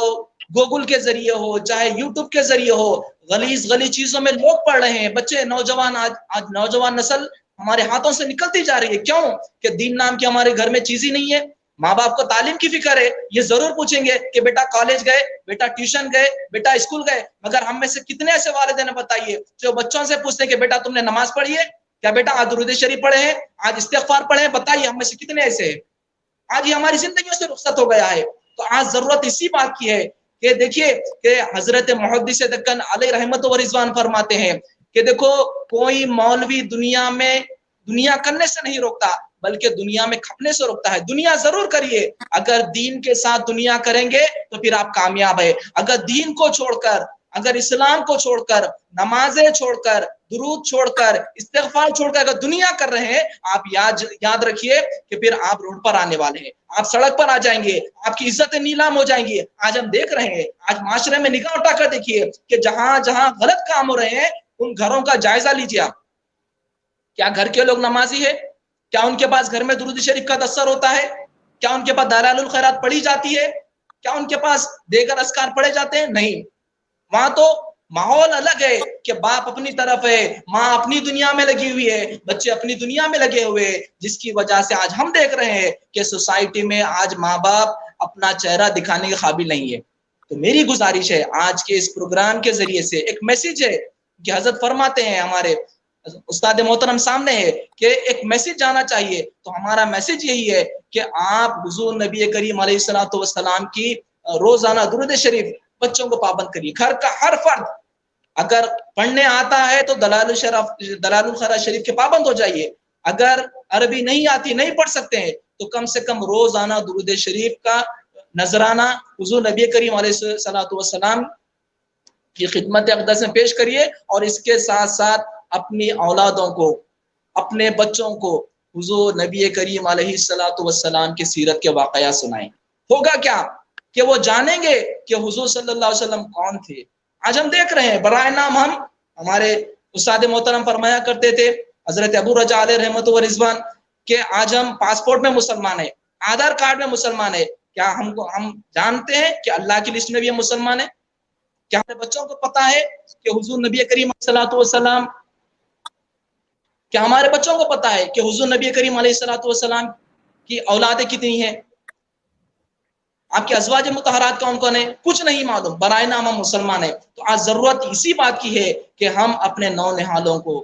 گوگل کے ذریعے ہو چاہے یوٹیوب کے ذریعے ہو, غلیظ چیزوں میں لوگ پڑھ رہے ہیں. بچے نوجوان آج نوجوان نسل ہمارے ہاتھوں سے نکلتی جا رہی ہے. کیوں؟ کہ دین نام کی ہمارے گھر میں چیز ہی نہیں ہے. ماں باپ کو تعلیم کی فکر ہے, یہ ضرور پوچھیں گے کہ بیٹا کالج گئے, بیٹا ٹیوشن گئے, بیٹا اسکول گئے, مگر ہم میں سے کتنے ایسے والدین بتائیے جو بچوں سے پوچھتے ہیں کہ بیٹا تم نے نماز پڑھی ہے کیا, بیٹا آج درود شریف پڑھے ہیں, آج استغفار پڑھے ہیں, بتائیے ہم میں سے کتنے ایسے ہیں. آج یہ ہماری زندگیوں سے رخصت ہو گیا ہے. تو آج ضرورت اسی بات کی ہے کہ دیکھیے کہ حضرت محدث دکن علیہ رحمت و رضوان فرماتے ہیں کہ دیکھو کوئی مولوی دنیا میں دنیا کرنے سے نہیں روکتا بلکہ دنیا میں کھپنے سے روکتا ہے. دنیا ضرور کریے, اگر دین کے ساتھ دنیا کریں گے تو پھر آپ کامیاب ہے. اگر دین کو چھوڑ کر, اگر اسلام کو چھوڑ کر, نمازیں چھوڑ کر, درود چھوڑ کر, استغفار چھوڑ کر اگر دنیا کر رہے ہیں, آپ یاد رکھیے کہ پھر آپ روڈ پر آنے والے ہیں, آپ سڑک پر آ جائیں گے, آپ کی عزتیں نیلام ہو جائیں گی. آج ہم دیکھ رہے ہیں, آج معاشرے میں نگاہ اٹھا کر دیکھیے کہ جہاں جہاں غلط کام ہو رہے ہیں ان گھروں کا جائزہ لیجیے آپ. کیا گھر کے لوگ نمازی ہے؟ کیا ان کے پاس گھر میں درود شریف کا دستر ہوتا ہے؟ کیا ان کے پاس دلائل الخیرات پڑھی جاتی ہے؟ کیا ان کے پاس دیگر اذکار پڑھے جاتے ہیں؟ نہیں. وہاں تو ماحول الگ ہے کہ باپ اپنی طرف ہے, ماں اپنی دنیا میں لگی ہوئی ہے, بچے اپنی دنیا میں لگے ہوئے, جس کی وجہ سے آج ہم دیکھ رہے ہیں کہ سوسائٹی میں آج ماں باپ اپنا چہرہ دکھانے کے قابل نہیں ہے. تو میری گزارش ہے آج کے اس پروگرام کے ذریعے سے ایک میسج ہے کہ حضرت فرماتے ہیں, ہمارے استاد محترم سامنے ہے کہ ایک میسج جانا چاہیے. تو ہمارا میسج یہی ہے کہ آپ حضور نبی کریم علیہ الصلوۃ والسلام کی روزانہ درود شریف بچوں کو پابند کریے. گھر کا ہر فرد اگر پڑھنے آتا ہے تو دلال الخیرات شریف کے پابند ہو جائیے. اگر عربی نہیں آتی, نہیں پڑھ سکتے ہیں, تو کم سے کم روزانہ درود شریف کا نذرانہ حضور نبی کریم علیہ الصلوۃ والسلام کی خدمت اقدس میں پیش کریے, اور اس کے ساتھ ساتھ اپنی اولادوں کو, اپنے بچوں کو حضور نبی کریم علیہ الصلوۃ والسلام کی سیرت کے واقعات سنائیں. ہوگا کیا کہ وہ جانیں گے کہ حضور صلی اللہ علیہ وسلم کون تھے. آج ہم دیکھ رہے ہیں برائے نام ہمارے استاد محترم فرمایا کرتے تھے حضرت ابو رجا علیہ رحمت و رضوان کہ آج ہم پاسپورٹ میں مسلمان ہیں, آدھار کارڈ میں مسلمان ہیں. کیا ہم جانتے ہیں کہ اللہ کی لسٹ میں بھی ہم مسلمان ہیں؟ کیا ہمارے بچوں کو پتا ہے کہ حضور نبی کریم علیہ الصلوۃ والسلام, کیا ہمارے بچوں کو پتا ہے کہ حضور نبی کریم علیہ الصلوۃ والسلام کی اولادیں کتنی ہیں؟ آپ کے ازواج مطہرات کون کون ہیں؟ کچھ نہیں معلوم, برائے نام ہم مسلمان ہیں. تو آج ضرورت اسی بات کی ہے کہ ہم اپنے نونہالوں کو,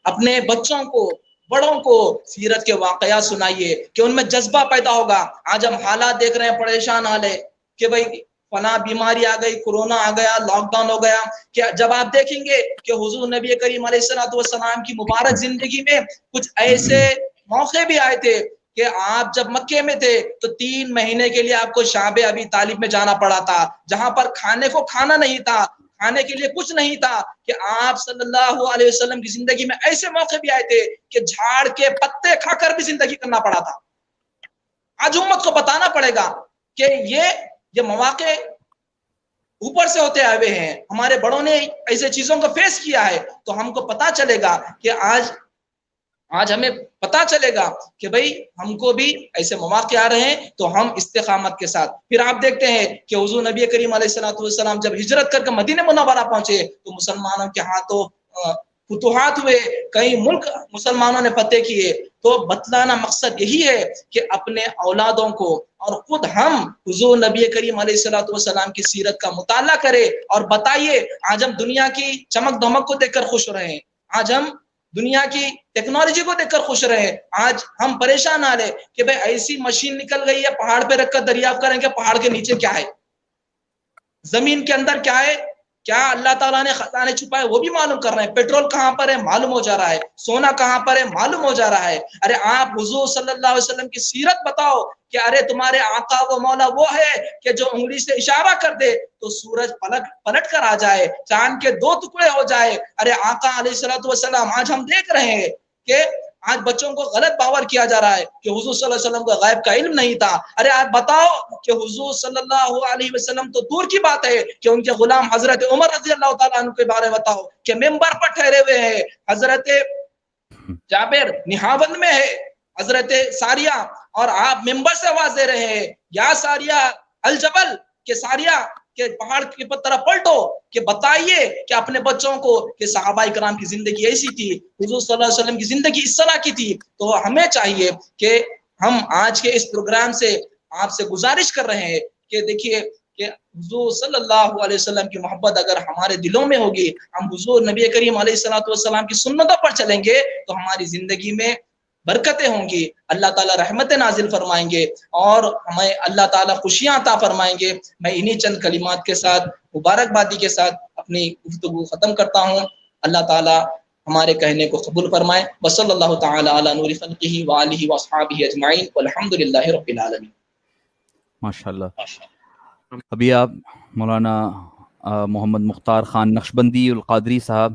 اپنے بچوں کو, بڑوں کو سیرت کے واقعات سنائیے کہ ان میں جذبہ پیدا ہوگا. آج ہم حالات دیکھ رہے ہیں, پریشان حال ہے کہ بھائی فلاں بیماری آ گئی, کورونا آ گیا, لاک ڈاؤن ہو گیا. کہ جب آپ دیکھیں گے کہ حضور نبی کریم علیہ الصلوۃ والسلام کی مبارک زندگی میں کچھ ایسے موقع بھی آئے تھے کہ آپ جب مکے میں تھے تو 3 مہینے کے لیے آپ کو شعب ابی طالب میں جانا پڑا تھا, جہاں پر کھانے کو کھانا نہیں تھا, کھانے کے لیے کچھ نہیں تھا. کہ آپ صلی اللہ علیہ وسلم کی زندگی میں ایسے موقع بھی آئے تھے کہ جھاڑ کے پتے کھا کر بھی زندگی کرنا پڑا تھا. آج امت کو بتانا پڑے گا کہ یہ مواقع اوپر سے ہوتے آئے ہوئے ہیں, ہمارے بڑوں نے ایسے چیزوں کو فیس کیا ہے, تو ہم کو پتا چلے گا کہ آج ہمیں پتا چلے گا کہ بھئی ہم کو بھی ایسے مواقع آ رہے ہیں, تو ہم استقامت کے ساتھ. پھر آپ دیکھتے ہیں کہ حضور نبی کریم علیہ السلام جب ہجرت کر کے مدینہ منورہ پہنچے تو مسلمانوں کے ہاتھوں فتوحات ہوئے, کئی ملک مسلمانوں نے فتح کیے. تو بتلانا مقصد یہی ہے کہ اپنے اولادوں کو اور خود ہم حضور نبی کریم علیہ السلام کی سیرت کا مطالعہ کرے اور بتائیے. آج ہم دنیا کی چمک دمک کو دیکھ کر خوش رہے ہیں, آج ہم دنیا کی ٹیکنالوجی کو دیکھ کر خوش رہے, آج ہم پریشان آ رہے کہ بھئی ایسی مشین نکل گئی ہے, پہاڑ پہ رکھ کر دریافت کریں کہ پہاڑ کے نیچے کیا ہے, زمین کے اندر کیا ہے, کیا اللہ تعالیٰ نے خزانے چھپائے وہ بھی معلوم کر رہے ہیں, پیٹرول کہاں پر ہے معلوم ہو جا رہا ہے, سونا کہاں پر ہے معلوم ہو جا رہا ہے. ارے آپ حضور صلی اللہ علیہ وسلم کی سیرت بتاؤ کہ ارے تمہارے آقا و مولا وہ ہے کہ جو انگلی سے اشارہ کر دے تو سورج پلٹ کر آ جائے, چاند کے 2 ٹکڑے ہو جائے. ارے آقا علیہ السلام, آج ہم دیکھ رہے ہیں کہ آج بچوں کو غلط باور کیا جا رہا ہے کہ حضور صلی اللہ علیہ وسلم کو غیب کا علم نہیں تھا. ارے آپ بتاؤ کہ حضور صلی اللہ علیہ وسلم تو دور کی بات ہے کہ ان کے غلام حضرت عمر رضی اللہ تعالیٰ عنہ کے بارے میں بتاؤ کہ ممبر پر ٹھہرے ہوئے ہیں, حضرت جابر نہاوند میں ہے, حضرت ساریہ, اور آپ ممبر سے آواز دے رہے ہیں یا ساریہ الجبل, کہ ساریہ کہ پہاڑ کی طرف پلٹو, کہ بتائیے کہ اپنے بچوں کو کہ صحابہ کرام کی زندگی ایسی تھی, حضور صلی اللہ علیہ وسلم کی زندگی اس طرح کی تھی. تو ہمیں چاہیے کہ ہم آج کے اس پروگرام سے آپ سے گزارش کر رہے ہیں کہ دیکھیے کہ حضور صلی اللہ علیہ وسلم کی محبت اگر ہمارے دلوں میں ہوگی, ہم حضور نبی کریم علیہ السلام کی سنتوں پر چلیں گے تو ہماری زندگی میں برکتیں ہوں گی, اللہ تعالیٰ رحمت نازل فرمائیں گے اور ہمیں اللہ تعالیٰ خوشیاں عطا فرمائیں گے. میں انہی چند کلمات کے ساتھ مبارکبادی کے ساتھ اپنی گفتگو ختم کرتا ہوں. اللہ تعالیٰ ہمارے کہنے کو قبول فرمائے. وصلی اللہ تعالیٰ علی نور خلقہ وآلہ واصحابہ اجمعین والحمد للہ رب العالمین. ماشاءاللہ. ابھی آپ مولانا محمد مختار خان نقشبندی القادری صاحب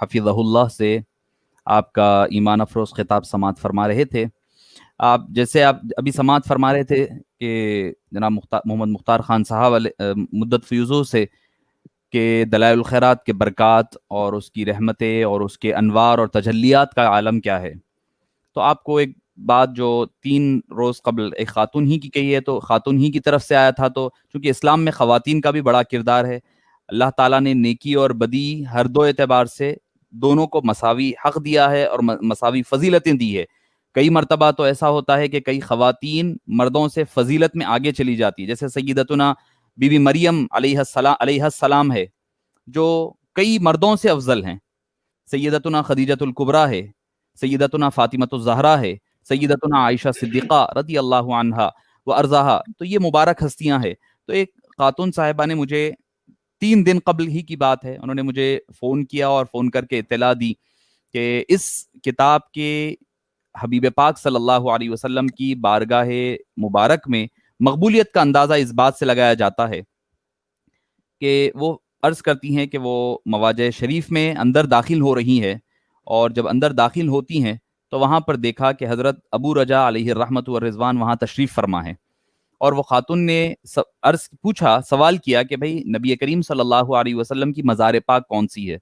حفظہ اللہ سے آپ کا ایمان افروز خطاب سماعت فرما رہے تھے. آپ جیسے آپ ابھی سماعت فرما رہے تھے کہ جناب محمد مختار خان صاحب مدت فیوزوں سے کہ دلائل الخیرات کے برکات اور اس کی رحمتیں اور اس کے انوار اور تجلیات کا عالم کیا ہے. تو آپ کو ایک بات جو 3 روز قبل ایک خاتون ہی کی کہی ہے, تو خاتون ہی کی طرف سے آیا تھا. تو چونکہ اسلام میں خواتین کا بھی بڑا کردار ہے, اللہ تعالیٰ نے نیکی اور بدی ہر 2 اعتبار سے دونوں کو مساوی حق دیا ہے اور مساوی فضیلتیں دی ہے. کئی مرتبہ تو ایسا ہوتا ہے کہ کئی خواتین مردوں سے فضیلت میں آگے چلی جاتی, جیسے سیدتنا بی بی مریم علیہ السلام ہے جو کئی مردوں سے افضل ہیں, سیدتنا خدیجۃ الکبریٰ ہے, سیدتنا فاطمۃ الزہرا ہے, سیدتنا عائشہ صدیقہ رضی اللہ عنہا و ارضاہا. تو یہ مبارک ہستیاں ہیں. تو ایک خاتون صاحبہ نے مجھے 3 دن قبل ہی کی بات ہے, انہوں نے مجھے فون کیا اور فون کر کے اطلاع دی کہ اس کتاب کے حبیب پاک صلی اللہ علیہ وسلم کی بارگاہ مبارک میں مقبولیت کا اندازہ اس بات سے لگایا جاتا ہے کہ وہ عرض کرتی ہیں کہ وہ مواجہ شریف میں اندر داخل ہو رہی ہیں, اور جب اندر داخل ہوتی ہیں تو وہاں پر دیکھا کہ حضرت ابو رجا علیہ الرحمت والرضوان وہاں تشریف فرما ہے. اور وہ خاتون نے سوال کیا کہ بھئی نبی کریم صلی اللہ علیہ وسلم کی مزار پاک کون سی ہے؟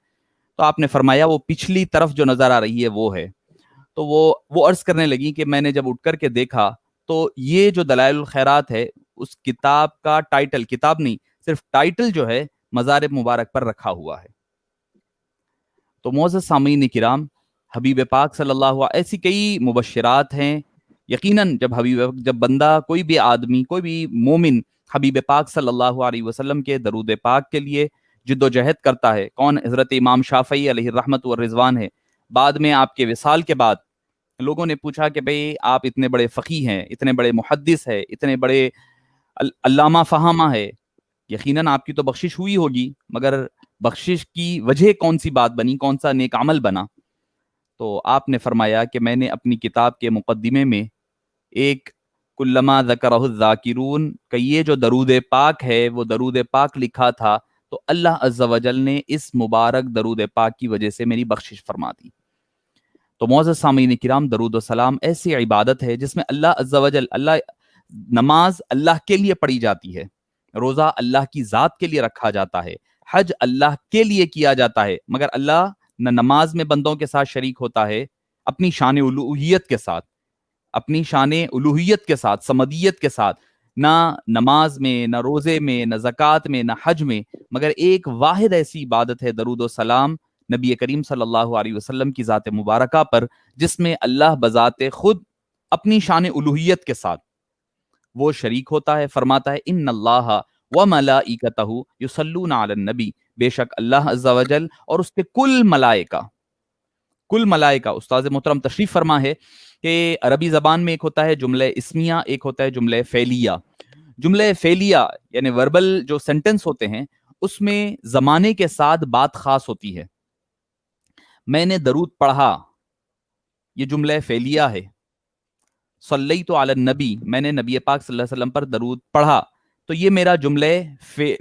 تو آپ نے فرمایا وہ پچھلی طرف جو نظر آ رہی ہے وہ ہے. تو وہ عرض کرنے لگی کہ میں نے جب اٹھ کر کے دیکھا تو یہ جو دلائل الخیرات ہے اس کتاب کا ٹائٹل, کتاب نہیں صرف ٹائٹل جو ہے مزار مبارک پر رکھا ہوا ہے. تو معزز سامعین کرام, حبیب پاک صلی اللہ علیہ ایسی کئی مبشرات ہیں. یقیناً جب بندہ کوئی بھی آدمی کوئی بھی مومن حبیب پاک صلی اللہ علیہ وسلم کے درود پاک کے لیے جد و جہد کرتا ہے, کون حضرت امام شافعی علیہ الرحمت والرضوان ہے. بعد میں آپ کے وصال کے بعد لوگوں نے پوچھا کہ بھئی آپ اتنے بڑے فقیہ ہیں, اتنے بڑے محدث ہیں, اتنے بڑے علامہ فہامہ ہے, یقیناً آپ کی تو بخشش ہوئی ہوگی, مگر بخشش کی وجہ کون سی بات بنی, کون سا نیک عمل بنا؟ تو آپ نے فرمایا کہ میں نے اپنی کتاب کے مقدمے میں ایک کلما ذکرہ الذاکرون کہ یہ جو درود پاک ہے وہ درود پاک لکھا تھا, تو اللہ عز و جل نے اس مبارک درود پاک کی وجہ سے میری بخشش فرما دی. تو معزز سامعین کرام, درود و سلام ایسی عبادت ہے جس میں اللہ عز و جل, نماز اللہ کے لیے پڑھی جاتی ہے, روزہ اللہ کی ذات کے لیے رکھا جاتا ہے، حج اللہ کے لیے کیا جاتا ہے، مگر اللہ نہ نماز میں بندوں کے ساتھ شریک ہوتا ہے اپنی شان الوہیت کے ساتھ، اپنی شان الوہیت کے ساتھ، سمدیت کے ساتھ، نہ نماز میں، نہ روزے میں، نہ زکوٰۃ میں، نہ حج میں، مگر ایک واحد ایسی عبادت ہے درود و سلام نبی کریم صلی اللہ علیہ وسلم کی ذات مبارکہ پر، جس میں اللہ بذات خود اپنی شان الوہیت کے ساتھ وہ شریک ہوتا ہے۔ فرماتا ہے ان اللہ وملائکتہ یصلون علی النبی، بے شک اللہ عز و جل اور اس کے کل ملائکہ، استاذ محترم تشریف فرما ہے کہ عربی زبان میں ایک ہوتا ہے جملہ اسمیہ، ایک ہوتا ہے جملہ فعلیہ۔ جملہ فعلیہ یعنی وربل جو سینٹنس ہوتے ہیں اس میں زمانے کے ساتھ بات خاص ہوتی ہے۔ میں نے درود پڑھا، یہ جملہ فعلیہ ہے۔ صلیت علی النبی، میں نے نبی پاک صلی اللہ علیہ وسلم پر درود پڑھا، تو یہ میرا جملہ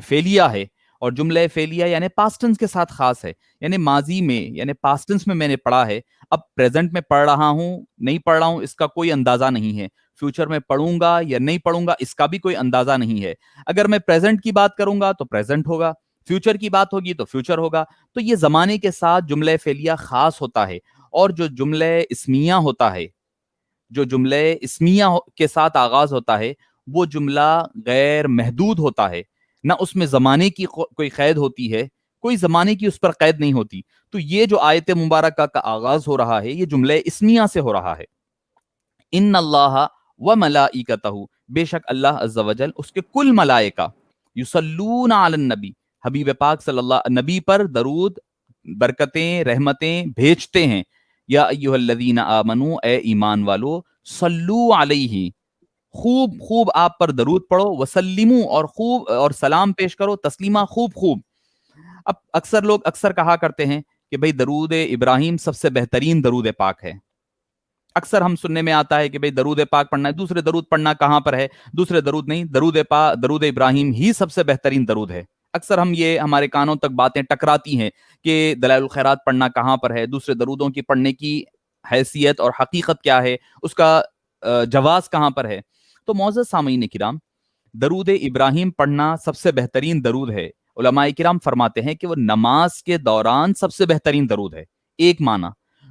فعلیہ ہے، اور جملہ فعلیہ یعنی پاسٹ ٹینس کے ساتھ خاص ہے، یعنی ماضی میں، یعنی پاسٹ ٹینس میں نے پڑھا ہے۔ اب پریزنٹ میں پڑھ رہا ہوں نہیں پڑھ رہا ہوں اس کا کوئی اندازہ نہیں ہے، فیوچر میں پڑھوں گا یا نہیں پڑھوں گا اس کا بھی کوئی اندازہ نہیں ہے۔ اگر میں پریزنٹ کی بات کروں گا تو پریزنٹ ہوگا، فیوچر کی بات ہوگی تو فیوچر ہوگا۔ تو یہ زمانے کے ساتھ جملہ فعلیہ خاص ہوتا ہے، اور جو جملہ اسمیہ ہوتا ہے، جو جملہ اسمیہ کے ساتھ آغاز ہوتا ہے، وہ جملہ غیر محدود ہوتا ہے، نہ اس میں زمانے کی کوئی قید ہوتی ہے، کوئی زمانے کی اس پر قید نہیں ہوتی۔ تو یہ جو آیت مبارکہ کا آغاز ہو رہا ہے یہ جملہ اسمیہ سے ہو رہا ہے۔ ان اللہ وملائکتہ، بے شک اللہ عز و جل اس کے کل ملائکہ، یصلون علی النبی، حبیب پاک صلی اللہ نبی پر درود، برکتیں، رحمتیں بھیجتے ہیں۔ یا ایھا الذین آمنو، اے ایمان والو، صلو علیہ، خوب خوب آپ پر درود پڑھو، وسلمو، اور خوب اور سلام پیش کرو، تسلیمہ، خوب خوب۔ اب اکثر لوگ اکثر کہا کرتے ہیں کہ بھئی درود ابراہیم سب سے بہترین درود پاک ہے۔ اکثر ہم سننے میں آتا ہے کہ بھئی درود پاک پڑھنا ہے، دوسرے درود پڑھنا کہاں پر ہے؟ دوسرے درود نہیں، درود ابراہیم ہی سب سے بہترین درود ہے۔ اکثر ہم یہ ہمارے کانوں تک باتیں ٹکراتی ہیں کہ دلائل الخیرات پڑھنا کہاں پر ہے، دوسرے درودوں کی پڑھنے کی حیثیت اور حقیقت کیا ہے، اس کا جواز کہاں پر ہے۔ تو معزز سامعین کرام، درود ابراہیم پڑھنا سب سے بہترین درود ہے۔ علماء کرام فرماتے ہیں کہ وہ نماز کے دوران سب سے بہترین درود ہے، ایک معنی۔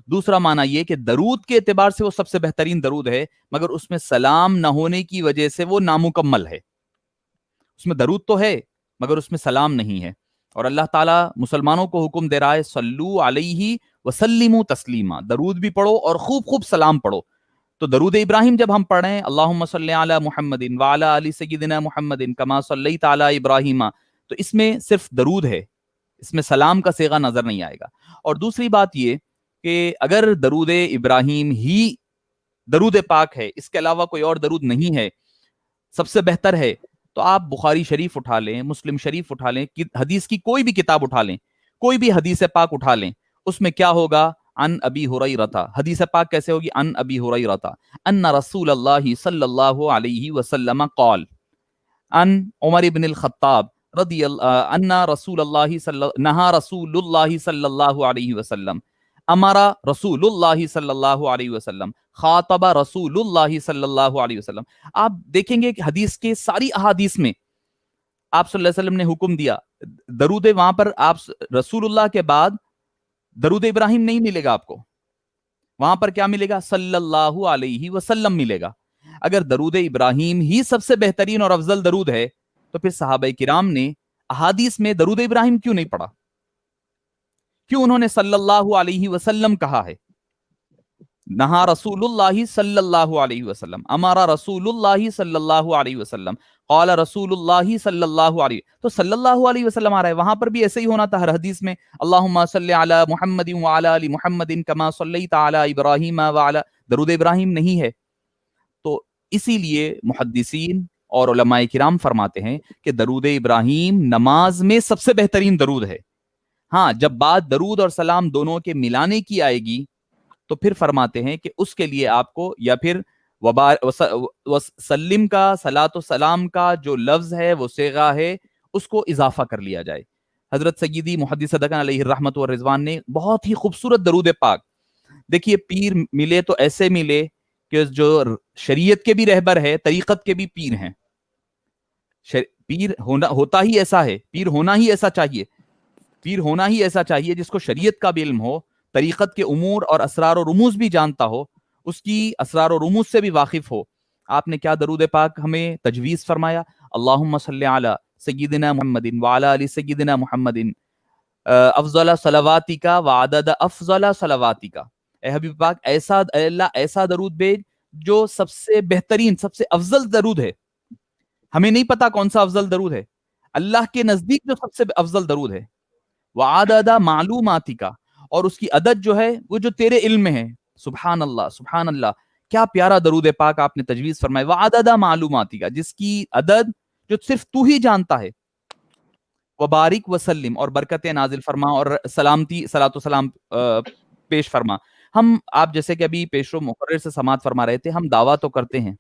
دوسرا معنی یہ کہ درود کے اعتبار سے وہ سب سے بہترین درود ہے، مگر اس میں سلام نہ ہونے کی وجہ سے وہ نامکمل ہے۔ اس میں درود تو ہے مگر اس میں سلام نہیں ہے، اور اللہ تعالیٰ مسلمانوں کو حکم دے رہا ہے صلو علیہ وسلموا تسلیما، درود بھی پڑھو اور خوب خوب سلام پڑھو۔ تو درود ابراہیم جب ہم پڑھ رہے ہیں اللہم صلی علی محمد وعلی آل سیدنا محمد کما صلیت علی ابراہیم، تو اس میں صرف درود ہے، اس میں سلام کا صیغہ نظر نہیں آئے گا۔ اور دوسری بات یہ کہ اگر درود ابراہیم ہی درود پاک ہے، اس کے علاوہ کوئی اور درود نہیں ہے، سب سے بہتر ہے، تو آپ بخاری شریف اٹھا لیں، مسلم شریف اٹھا لیں، حدیث کی کوئی بھی کتاب اٹھا لیں، کوئی بھی حدیث پاک اٹھا لیں، اس میں کیا ہوگا؟ ان ابی ہریرہ، حدیث پاک کیسے ہوگی؟ ان ابی ہریرہ ان رسول اللہ صلی اللہ علیہ وسلم قال، ان عمر بن الخطاب رضی اللہ ان رسول اللہ نہا رسول اللہ صلی اللہ علیہ وسلم، امارا رسول اللہ صلی اللہ علیہ وسلم، خاطب رسول اللہ صلی اللہ علیہ وسلم۔ آپ دیکھیں گے کہ حدیث کے ساری احادیث میں آپ صلی اللہ علیہ وسلم نے حکم دیا، درود وہاں پر آپ رسول اللہ کے بعد درود ابراہیم نہیں ملے گا، آپ کو وہاں پر کیا ملے گا؟ صلی اللہ علیہ وسلم ملے گا۔ اگر درود ابراہیم ہی سب سے بہترین اور افضل درود ہے تو پھر صحابہ کرام نے احادیث میں درود ابراہیم کیوں نہیں پڑھا؟ کیوں انہوں نے صلی اللہ علیہ وسلم کہا ہے؟ نہا رسول اللہ صلی اللہ علیہ وسلم، امارا رسول اللہ صلی اللہ علیہ وسلم، قال رسول اللہ صلی اللہ علیہ، تو صلی اللہ علیہ وسلم آ رہا ہے، وہاں پر بھی ایسے ہی ہونا تھا ہر حدیث میں، اللہم صلی علی محمد وعلی آل محمد کما صلیت علی ابراہیم وعلی، درود ابراہیم نہیں ہے۔ تو اسی لیے محدثین اور علماء کرام فرماتے ہیں کہ درود ابراہیم نماز میں سب سے بہترین درود ہے۔ ہاں، جب بات درود اور سلام دونوں کے ملانے کی آئے گی تو پھر فرماتے ہیں کہ اس کے لیے آپ کو یا پھر وسلم کا، صلاۃ و سلام کا جو لفظ ہے وہ صیغہ ہے، اس کو اضافہ کر لیا جائے۔ حضرت سیدی محدث صدقہ علیہ الرحمت والرضوان نے بہت ہی خوبصورت درود پاک، دیکھیے پیر ملے تو ایسے ملے کہ جو شریعت کے بھی رہبر ہے، طریقت کے بھی پیر ہیں، پیر ہوتا ہی ایسا ہے، پیر ہونا ہی ایسا چاہیے، پیر ہونا ہی ایسا چاہیے جس کو شریعت کا بھی علم ہو، طریقت کے امور اور اسرار و رموز بھی جانتا ہو، اس کی اسرار و رموز سے بھی واقف ہو۔ آپ نے کیا درود پاک ہمیں تجویز فرمایا؟ اللہم صلی علی سیدنا محمد وعلی آل سیدنا محمد افضل صلواتی کا وعدد افضل صلواتی کا۔ اے حبیب پاک ایسا، اے اللہ ایسا درود بھیج جو سب سے بہترین، سب سے افضل درود ہے۔ ہمیں نہیں پتا کون سا افضل درود ہے، اللہ کے نزدیک جو سب سے افضل درود ہے، وعدد معلوماتی کا، اور اس کی عدد جو ہے وہ جو تیرے علم میں ہے۔ سبحان اللہ، سبحان اللہ، کیا پیارا درود پاک آپ نے تجویز فرمایا، وعدد معلوماتی کا، جس کی عدد جو صرف تو ہی جانتا ہے۔ وبارک وسلم، اور برکتیں نازل فرما اور سلامتی صلاۃ و سلام پیش فرما۔ ہم آپ جیسے کہ ابھی پیشرو مقرر سے سماعت فرما رہے تھے، ہم دعویٰ تو کرتے ہیں،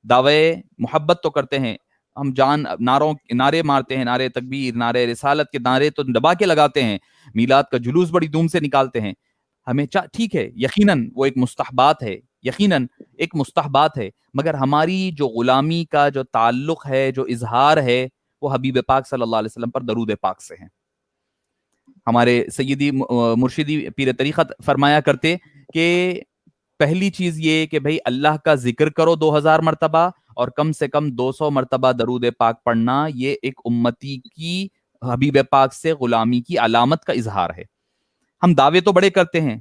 دعوے محبت تو کرتے ہیں، ہم جان نعرے مارتے ہیں، نعرے تکبیر، نعرے رسالت کے نعرے تو دبا کے لگاتے ہیں، میلاد کا جلوس بڑی دھوم سے نکالتے ہیں۔ ہمیں ٹھیک ہے، یقیناً وہ ایک مستحبات ہے، یقیناً ایک مستحبات ہے، مگر ہماری جو غلامی کا جو تعلق ہے، جو اظہار ہے، وہ حبیب پاک صلی اللہ علیہ وسلم پر درود پاک سے ہیں۔ ہمارے سیدی مرشدی پیر طریقت فرمایا کرتے کہ پہلی چیز یہ کہ بھئی اللہ کا ذکر کرو 2000 مرتبہ، اور کم سے کم 200 مرتبہ درود پاک پڑھنا، یہ ایک امتی کی حبیب پاک سے غلامی کی علامت کا اظہار ہے۔ ہم دعوے تو بڑے کرتے ہیں،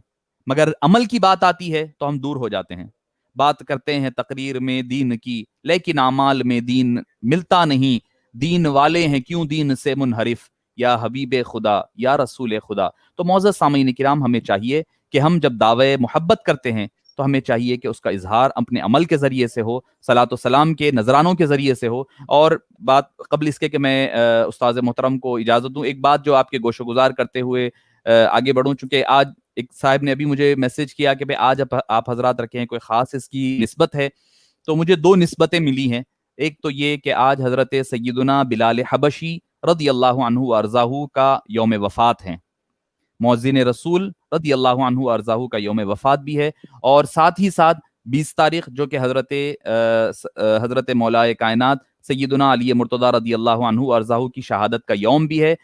مگر عمل کی بات آتی ہے تو ہم دور ہو جاتے ہیں۔ بات کرتے ہیں تقریر میں دین کی، لیکن اعمال میں دین ملتا نہیں، دین والے ہیں کیوں دین سے منحرف، یا حبیب خدا یا رسول خدا۔ تو معزز سامعین کرام، ہمیں چاہیے کہ ہم جب دعوے محبت کرتے ہیں تو ہمیں چاہیے کہ اس کا اظہار اپنے عمل کے ذریعے سے ہو، صلاۃ و سلام کے نذرانوں کے ذریعے سے ہو۔ اور بات قبل اس کے کہ میں استاذ محترم کو اجازت دوں، ایک بات جو آپ کے گوش گزار کرتے ہوئے آگے بڑھوں، چونکہ آج ایک صاحب نے ابھی مجھے میسج کیا کہ آج آپ حضرات رکھے ہیں، کوئی خاص اس کی نسبت ہے، تو مجھے دو نسبتیں ملی ہیں۔ ایک تو یہ کہ آج حضرت سیدنا بلال حبشی رضی اللہ عنہ وارضاہ کا یوم وفات ہے، مؤذن رسول رضی اللہ عنہ وارضاہ کا یوم وفات بھی ہے، اور ساتھ ہی ساتھ 20 تاریخ جو کہ حضرت مولا کائنات سیدنا علی مرتضی رضی اللہ عنہ وارضاہ کی شہادت کا یوم بھی ہے۔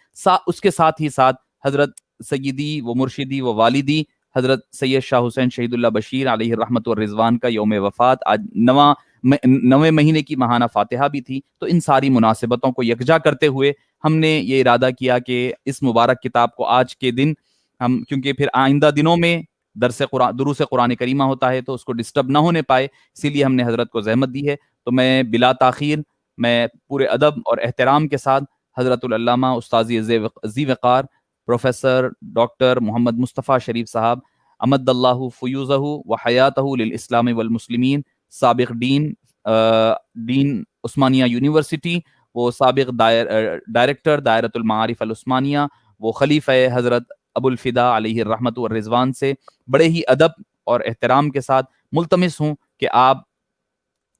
اس کے ساتھ ہی ساتھ حضرت سیدی و مرشدی و والدی حضرت سید شاہ حسین شہید اللہ بشیر علیہ الرحمت والرضوان کا یوم وفات آج 9ویں مہینے کی ماہانہ فاتحہ بھی تھی۔ تو ان ساری مناسبتوں کو یکجا کرتے ہوئے ہم نے یہ ارادہ کیا کہ اس مبارک کتاب کو آج کے دن ہم، کیونکہ پھر آئندہ دنوں میں دروس قرآن کریمہ ہوتا ہے تو اس کو ڈسٹرب نہ ہونے پائے، اسی لیے ہم نے حضرت کو زحمت دی ہے۔ تو میں بلا تاخیر، میں پورے ادب اور احترام کے ساتھ حضرت العلامہ استاذی ذی وقار پروفیسر ڈاکٹر محمد مصطفیٰ شریف صاحب امد اللہ فیوزہ و حیاتہ للاسلام والمسلمین، سابق ڈین عثمانیہ یونیورسٹی، وہ سابق ڈائریکٹر دائرۃ المعارف العثمانیہ، وہ خلیفہ حضرت ابو الفدا علیہ الرحمت والرضوان سے بڑے ہی ادب اور احترام کے ساتھ ملتمس ہوں کہ آپ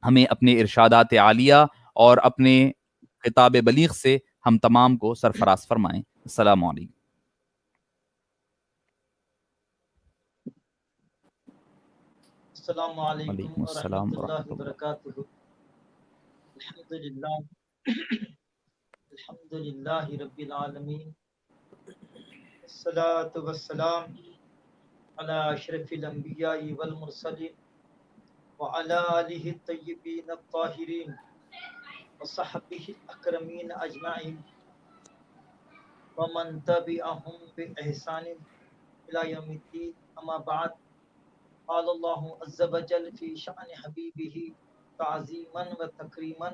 ہمیں اپنے ارشادات عالیہ اور اپنے خطاب بلیغ سے ہم تمام کو سرفراز فرمائیں۔ السلام علیکم۔ السلام علیکم وعلیکم ورحمۃ السلام اللہ ورحمۃ اللہ۔ وبرکاتہ۔ الحمدللہ الحمدللہ رب العالمین، الصلاۃ والسلام علی اشرف الانبیاء والمرسلین وعلی آلہ الطیبین الطاہرین وصحبہ الاکرمین اجمعین ومن تبعہم بإحسان الی یوم الدین، اما بعد۔ قال اللہ عز وجل فی شأن حبیبہ تعظیما و تکریما،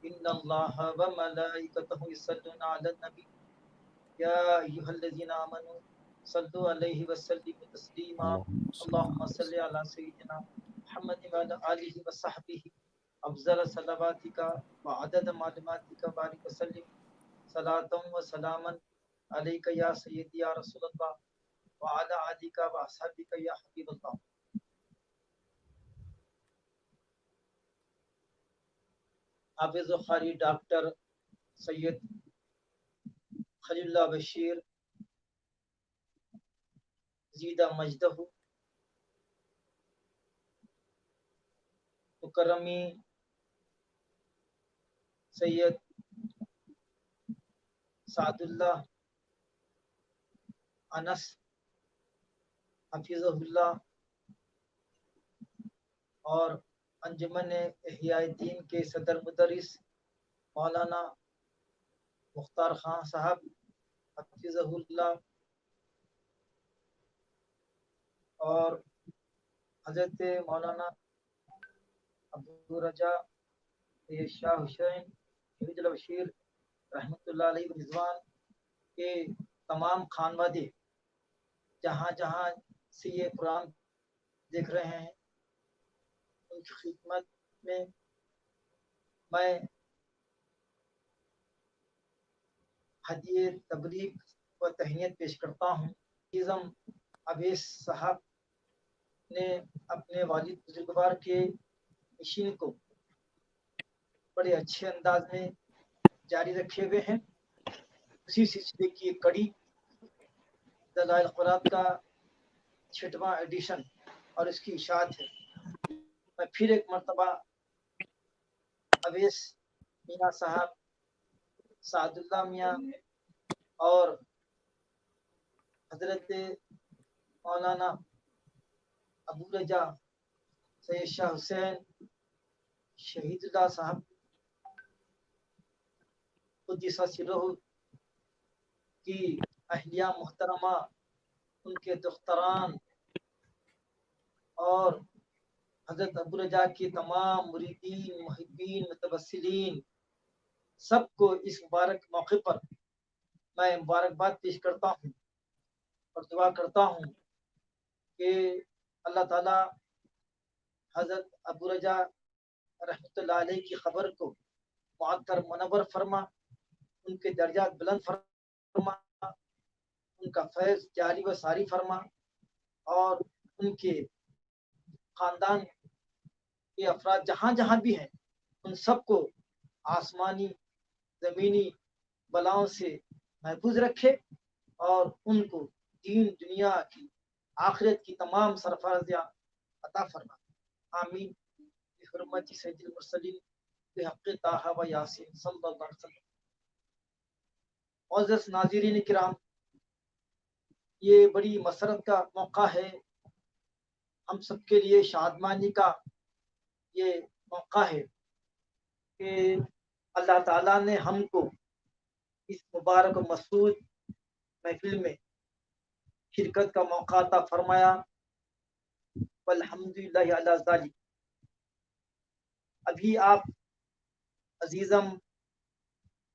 ان اللہ و ملائکتہ یصلون علی النبی یا ایھا الذین آمنوا صلوا علیہ وسلموا تسلیما، اللہم صل علی سیدنا محمد وعلی آلہ وصحبہ افضل صلواتک وعدد معلوماتک بارک وسلم صلاۃ و سلاما علیک یا سیدی یا رسول اللہ وعلی آلک واصحابک یا حبیب اللہ۔ حافظ و قاری ڈاکٹر سید خلیل اللہ بشیر زیدہ مجدہ مکرمی سید سعداللہ انس حفیظہ اللہ اور انجمن احیاء دین کے صدر مدرس مولانا مختار خان صاحب حفیظہ اللہ اور حضرت مولانا ابو رجا شاہ حسین شہید البشیر رحمۃ اللہ علیہ رضوان کے تمام خانوادے جہاں جہاں سے یہ قرآن دیکھ رہے ہیں ان کی خدمت میں میں ہدیہ تبلیغ و تہنیت پیش کرتا ہوں۔ اعظم اویس صاحب نے اپنے والد بزرگوار کے مشین کو بڑے اچھے انداز میں جاری رکھے ہوئے ہیں۔ اسی سلسلے کی ایک کڑی دلائل قرآن کا 6واں ایڈیشن اور اس کی اشاعت ہے۔ میں پھر ایک مرتبہ اویس میاں صاحب، سعد اللہ میاں اور حضرت مولانا ابو رجا سید شاہ حسین شہید اللہ صاحب قدس سرہ کی اہلیہ محترمہ، ان کے دختران اور حضرت ابو رجا کے تمام مریدین محبین متوسلین سب کو اس مبارک موقع پر میں مبارکباد پیش کرتا ہوں اور دعا کرتا ہوں کہ اللہ تعالی حضرت ابو رجا رحمۃ اللہ علیہ کی خبر کو معطر منور فرما، ان کے درجات بلند فرما، ان کا فیض جاری و ساری فرما اور ان کے خاندان کے افراد جہاں جہاں بھی ہیں ان سب کو آسمانی زمینی بلاؤں سے محفوظ رکھے اور ان کو دین دنیا کی آخرت کی تمام سرفرازیاں عطا فرما، آمین بحرمت سید المرسلین بحق طٰہٰ و یاسین صلی اللہ علیہ وسلم۔ معزز ناظرین کرام، یہ بڑی مسرت کا موقع ہے، ہم سب کے لیے شادمانی کا یہ موقع ہے کہ اللہ تعالیٰ نے ہم کو اس مبارک و مسعود محفل میں شرکت کا موقع عطا فرمایا، والحمدللہ علی ذالک۔ ابھی آپ عزیزم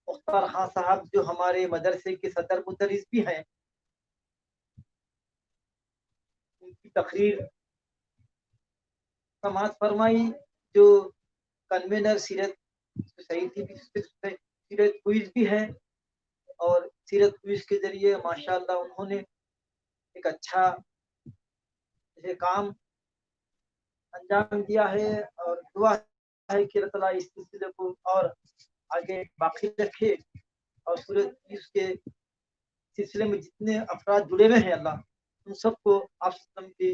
مختار خان صاحب جو ہمارے مدرسے کے صدر مدرس بھی ہیں، ان کی تقریر سماعت فرمائی، جو کنوینر سیرت کوئز بھی ہے، اور سیرت کوئز کے ذریعے ماشاءاللہ انہوں نے ایک اچھا کام انجام دیا ہے، اور دعا ہے کہ اللہ تعالیٰ اس سلسلے کو اور آگے باقی رکھے، اور سورت کوئز کے سلسلے میں جتنے افراد جڑے ہوئے ہیں اللہ ان سب کو آپ کی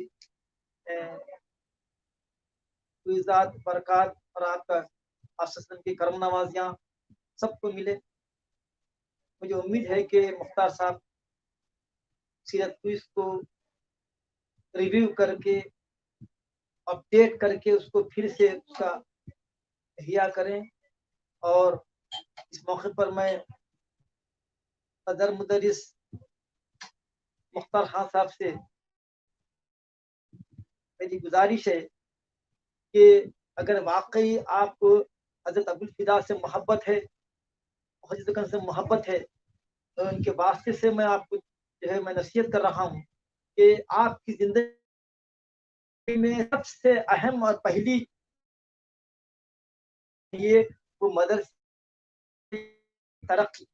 کوئزات برکات اور آپ کا آپ کی کرم نوازیاں سب کو ملے۔ مجھے امید ہے کہ مختار صاحب سیرت کوئز کو ریویو کر کے اپڈیٹ کر کے اس کو پھر سے اس کا احیاء کریں، اور اس موقع پر میں صدر مدرس مختار خان صاحب سے میری گزارش ہے کہ اگر واقعی آپ کو حضرت ابوالفدا سے محبت ہے، حضرت سے محبت ہے، تو ان کے واسطے سے میں آپ کو جو ہے میں نصیحت کر رہا ہوں کہ آپ کی زندگی میں سب سے اہم اور پہلی یہ وہ مدرسے ترقی،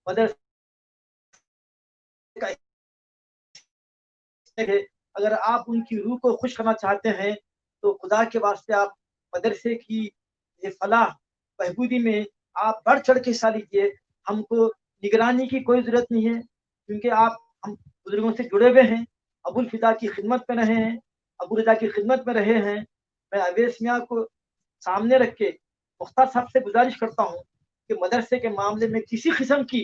مدرسے کا اگر آپ ان کی روح کو خوش کرنا چاہتے ہیں تو خدا کے واسطے آپ مدرسے کی فلاح بہبودی میں آپ بڑھ چڑھ کے حصہ لیجیے۔ ہم کو نگرانی کی کوئی ضرورت نہیں ہے، کیونکہ آپ ہم بزرگوں سے جڑے ہوئے ہیں، ابوالفدا کی خدمت میں رہے ہیں، ابو رضا کی خدمت میں رہے ہیں۔ میں اویس میاں کو سامنے رکھ کے مختار صاحب سے گزارش کرتا ہوں کہ مدرسے کے معاملے میں کسی قسم کی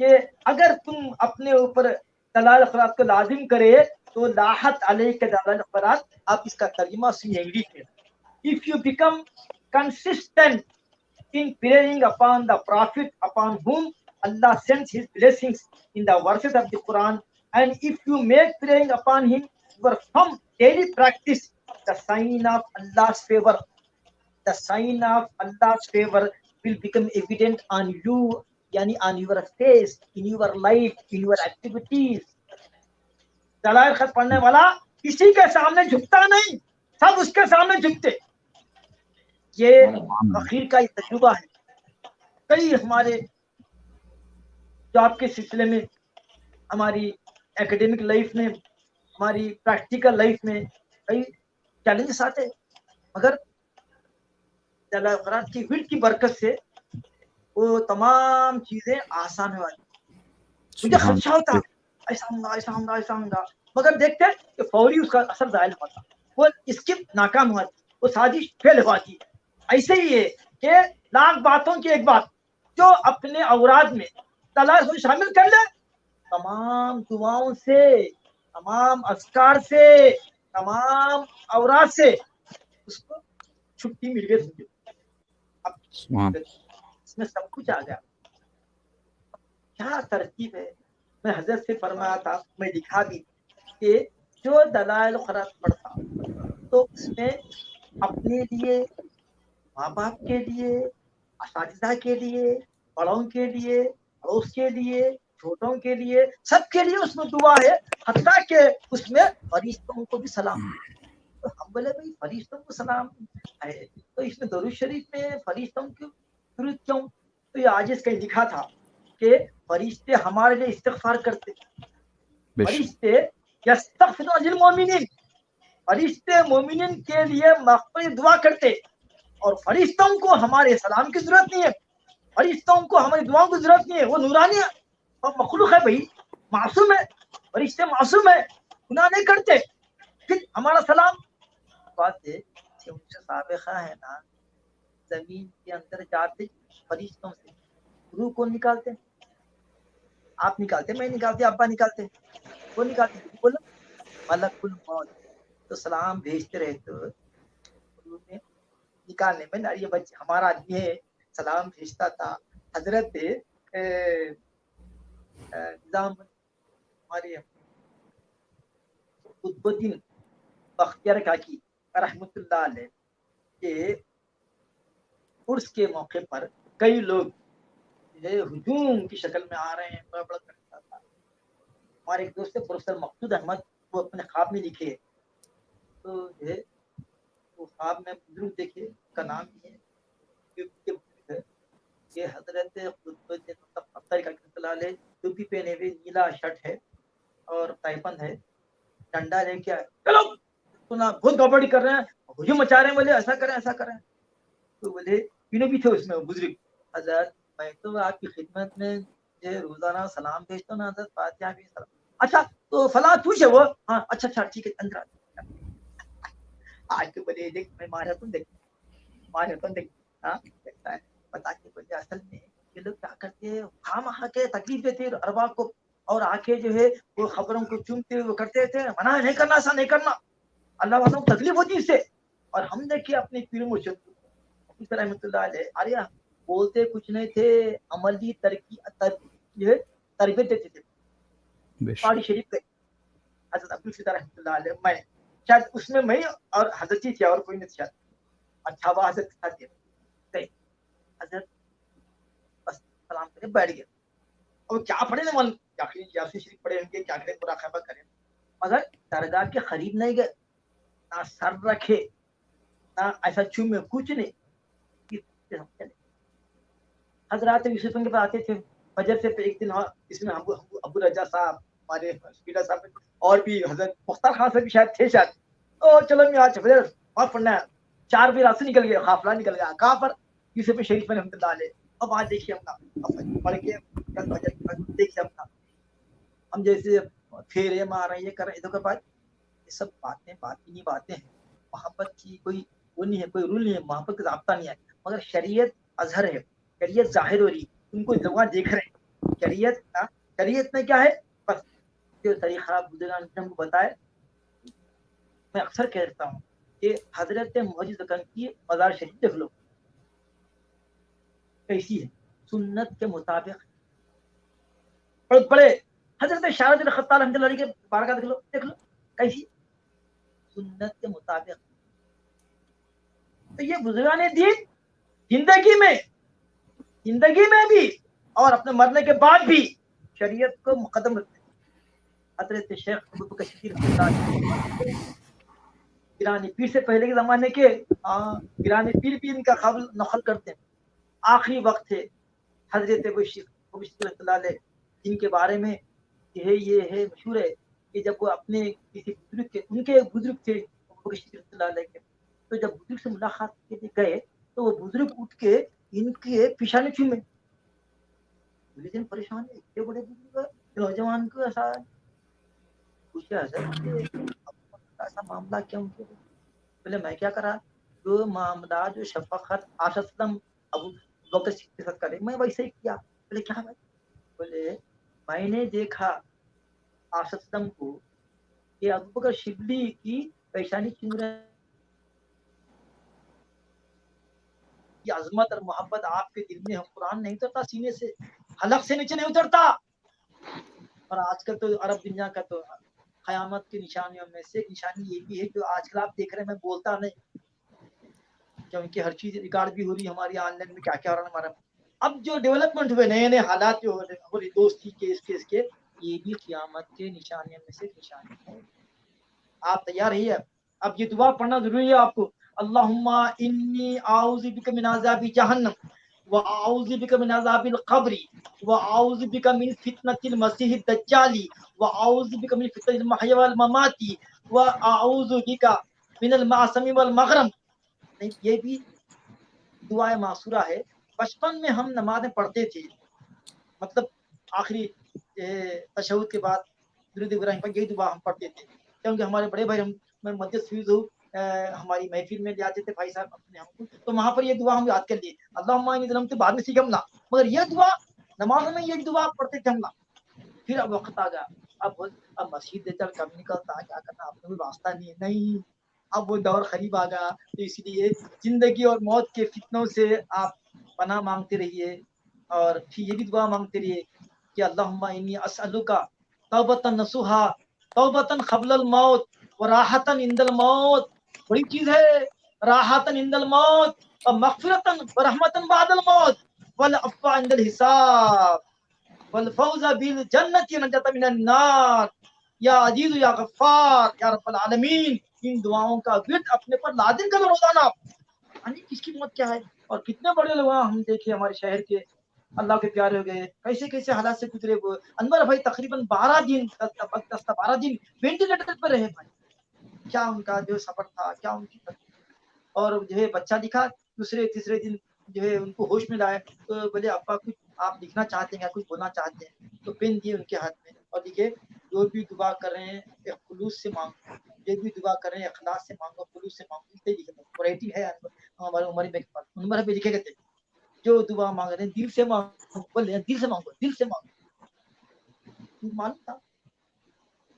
کہ اگر تم اپنے اوپر دلائل اخبارات کو لازم کرے تو لاحت علیہ کے دلائل اخبارات. آپ اس کا ترجمہ سنیے انگلش میں. If you become consistent in praying upon the Prophet upon whom Allah sends his blessings in the verses of the Quran, and if you make praying upon him your firm daily practice, the sign of Allah's favor, the sign of Allah's favor will become evident on you, yani on your face, in your life, in your activities. دلائل خط پڑھنے والا کسی کے سامنے جھکتا نہیں, سب اس کے سامنے جھکتے. یہ فقیر کا یہ تجربہ ہے. کئی ہمارے جاب کے سلسلے میں, ہماری ایکیڈیمک لائف میں, ہماری پریکٹیکل لائف میں کئی چیلنجز آتے, مگر دلائل اخبارات کی ویڈ کی برکت سے وہ تمام چیزیں آسان ہو جاتی. مجھے خدشہ ہوتا ایسا ہوں گا ایسا ہوں گا ایسا ہوں گا, مگر دیکھتے کہ فوری اس کا اثر ظاہر ہوتا, وہ اسکپ ناکام ہوا, وہ سازش فیل ہوا تھی. ایسے ہی ہے کہ لاکھ باتوں کی ایک بات جو اپنے اوراد میں دلائل کو شامل کر لے, تمام دعاؤں سے, تمام اذکار سے, تمام اوراد سے اس کو چھٹی مل گئی. اب اس میں سب کچھ آ گیا. کیا ترتیب ہے. میں حضرت سے فرمایا تھا, میں لکھا بھی کہ جو دلائل اخبارات پڑھتا تو اس میں اپنے لیے, ماں باپ کے لیے, اساتذہ کے لیے, بڑوں کے لیے, پڑوس کے لیے, چھوٹوں کے لیے, سب کے لیے اس میں دعا ہے. حتیٰ کہ اس میں فرشتوں کو بھی سلام. تو ہم بولے بھائی فرشتوں کو سلام ہے تو اس میں درود شریف میں فرشتوں کی درود کیوں؟ تو یہ عاجز کہیں لکھا تھا کہ فرشتے ہمارے لیے استغفار کرتے, فرشتے یستغفرون للمؤمنین, فرشتے مومنین کے لیے مغفرت دعا کرتے, اور فرشتوں کو ہمارے سلام کی ضرورت نہیں ہے, فرشتوں کو ہماری دعاؤں کی ضرورت نہیں ہے. وہ نورانی ہے اور مخلوق ہے بھائی, معصوم ہے, فرشتے معصوم ہے, گناہ نہیں کرتے. پھر ہمارا سلام بات ہے کہ ان سے سابقہ ہے نا, زمین کے اندر جاتے فرشتوں سے روح کو نکالتے. آپ نکالتے, میں نکالتے, ابا نکالتے, وہ نکالتے. بولو ملک الموت تو سلام بھیجتے رہتے روح میں نکالنے میں. یہ بچے ہمارا آدمی ہے, سلام بھیجتا تھا. حضرت نظام ہمارے قطب الدین بختیار کاکی رحمت اللہ علیہ کے عرس کے موقع پر کئی لوگ ہجوم کی شکل میں آ رہے ہیں, بڑا بڑا کرتا تھا. ہمارے ایک دوست پروفیسر مقصود احمد, وہ اپنے خواب میں لکھے تو وہ خواب میں بزرگ دیکھے, کا نام ہی ہے یہ حضرت قطب الدین ٹوپی پہنے ہوئے, نیلا شرٹ ہے اور تائپند ہے, ڈنڈا لے کے چلو سنا بہت گڑبڑی کر رہے ہیں, ہجوم مچا رہے ہیں, بولے ایسا کریں ایسا کریں. تو بولے انہوں بھی تھے اس میں بزرگ, حضرت میں تو آپ کی خدمت میں روزانہ سلام بھیجتا ہوں نا حضرت, فاتحہ بھی سلام. اچھا تو فلاں پوچھے وہ, ہاں اچھا اچھا ٹھیک ہے اندر آج کے بولے دیکھ میں مارا تم دیکھ ہاں دیکھتا ہے بتا کے بولے اصل میں یہ لوگ کیا کرتے ہیں, خام آ کے تکلیف دیتے ارباب کو, اور آ کے جو ہے وہ خبروں کو چومتے وہ کرتے تھے, منع نہیں کرنا, ایسا نہیں کرنا, اللہ والوں کو تکلیف ہوتی اس سے. اور ہم دیکھیے اپنے پیر مرشد رحمۃ اللہ علیہ, ارے بولتے کچھ نہیں تھے, عملی تربیت دیتے تھے. پہاڑی شریف گئے حضرت عبد الفتاح رحمۃ اللہ علیہ, میں شاید اس میں اور حضرت ہی تھے اور کوئی نہیں شاید. اچھا وہ حضرت کے ساتھ گئے, حضرت بس سلام کرے بیٹھ گئے. اور کیا پڑھے نا یاسین شریف پڑھے ان کے, کیا کرے مراقبہ کرے, مگر درگاہ کے قریب نہیں گئے, نہ سر رکھے, نہ ایسا چومے, کچھ نہیں. حضرات یوسف کے پاس آتے تھے فجر سے. ایک دن اس میں ابو رجا صاحب, ہمارے اسپیکر صاحب, اور بھی حضرت مختار خان صاحب بھی شاید تھے شاید. تو چلو میں آج فجر وہاں پڑھنا ہے, 4 بجے رات سے نکل گیا, قافلہ نکل گیا. کہاں پر؟ یوسف شریف میں رحمۃ اللہ علیہ. اب آج دیکھیے پڑھ کے دیکھیے ہم جیسے پھیرے مار رہے ہیں, یہ کر رہے ہیں, ادھر بات, یہ سب باتیں باطنی باتیں ہیں. محبت کی کوئی وہ نہیں ہے, کوئی رول نہیں ہے, محبت کا ضابطہ نہیں ہے. مگر شریعت اظہر ہے, شریعت ظاہر ہو رہی, ان کو لوگ دیکھ رہے ہیں شریعت میں کیا ہے؟ بس جو طریقہ بزرگان نے ہم کو بتائے. میں اکثر کہتا ہوں کہ حضرت معجز اکرم کی مزار شریف دیکھ لو کیسی ہے، سنت کے مطابق. بڑے حضرت شارد الخطاب رحمۃ اللہ علیہ کے بارگاہ دیکھ لو کیسی سنت کے مطابق. تو یہ بزرگان دین زندگی میں بھی اور اپنے مرنے کے بعد بھی شریعت کو مقدم رکھتے ہیں. حضرت شیخ ابوبکر صدیق رحمۃ اللہ گرانی پیر سے پہلے کے زمانے کے گرانی پیر بھی ان کا قبل نقل کرتے ہیں. آخری وقت ہے حضرت ابو شیخ رحمۃ اللہ علیہ جن کے بارے میں یہ ہے مشہور ہے کہ جب وہ اپنے کسی بزرگ کے ان کے بزرگ تھے ابو شیخ رحمۃ اللہ علیہ کے، تو جب بزرگ سے ملاقات کے لیے گئے تو وہ بزرگ اٹھ کے ان کے پیشانی چومے. دن پریشان ہے اتنے بڑے بزرگ نوجوان کو ایسا پوچھا ایسا معاملہ کیا ان کے؟ بولے میں کیا کرا، جو معاملہ جو شفقت آشستم ابو بکر صدیق کے ساتھ کرے میں ویسے ہی کیا. بولے کیا بھائی؟ بولے میں نے دیکھا آشستم کو کہ ابو بکر شبلی کی پیشانی چوم رہے. یہ عظمت اور محبت آپ کے دل میں ہم قرآن نہیں اترتا سینے سے، حلق سے نیچے نہیں اترتا. اور آج کل تو عرب دنیا کا تو قیامت کی نشانیوں میں سے ایک نشانی یہ بھی ہے جو آج کل آپ دیکھ رہے ہیں. میں بولتا نہیں کیونکہ ہر چیز ریکارڈ بھی ہو رہی ہے ہماری آن لائن میں کیا کیا ہو رہا ہے ہمارا. اب جو ڈیولپمنٹ ہوئے نئے حالات جو ہو رہے دوستی کے اس کے یہ بھی قیامت کے نشانیوں میں سے نشانی ہے. آپ تیار رہیے. اب یہ دعا پڑھنا ضروری ہے آپ کو. اللہم انی اعوذ بک من عذاب جہنم واعوذ بک من عذاب القبر واعوذ بک من فتنة المسیح الدجال واعوذ بک من فتنة المحیا والممات واعوذ بک من المعصم والمغرم. یہ بھی دعائیں معصورہ ہے. بچپن میں ہم نمازیں پڑھتے تھے، مطلب آخری تشہد کے بعد درود ابراہیم پر یہی دعا ہم پڑھتے تھے کیونکہ ہمارے بڑے بھائی میں مسجد فیض ہوں ہماری محفل میں لے آتے تھے بھائی صاحب اپنے ہم کو، تو وہاں پر یہ دعا ہم یاد کر لیے. اللہم انی ظلمت بعد میں سیکھم نا، مگر یہ دعا نماز میں یہ دعا پڑھتے تھے ہم نا. پھر اب وقت آ گیا، اب مسجد چل کب نکلتا کیا کرنا آپ کو بھی واسطہ نہیں. اب وہ دور قریب آ گیا، تو اس لیے زندگی اور موت کے فتنوں سے آپ پناہ مانگتے رہیے اور پھر یہ بھی دعا مانگتے رہیے کہ اللہم انی اسألک توبۃ نصوحا توبۃ قبل الموت وراحۃ عند الموت. بڑی چیز ہے راحۃ عند الموت اور مغفرۃ ورحمۃ بعد الموت والعفو عند الحساب والفوز بالجنۃ ونجاۃ من النار یا عزیز یا غفار یا رب العالمین. ان دعاؤں کا ورد اپنے پر لازم کرو روزانہ. کس کی موت کیا ہے اور کتنے بڑے لوگ ہم دیکھے ہمارے شہر کے اللہ کے پیارے ہو گئے، کیسے کیسے حالات سے گزرے. وہ انور بھائی تقریباً 12 دن وینٹیلیٹر پر رہے بھائی. کیا ان کا جو سفر تھا، کیا ان کی اور جو ہے بچہ دکھا دوسرے تیسرے دن جو ہے ان کو ہوش میں لائے تو بولے ابا کچھ آپ لکھنا چاہتے ہیں کچھ بولنا چاہتے ہیں، تو پین دیے ان کے ہاتھ میں اور لکھے جو بھی دعا کر رہے ہیں خلوص سے مانگو، جو بھی دعا کر رہے ہیں اخلاص سے مانگو، خلوص سے مانگو. ریٹنگ ہے ہمارے عمر میں لکھے گئے تھے جو دعا مانگ رہے ہیں دل سے مانگو، بولے دل سے مانگو، دل سے مانگو. معلوم تھا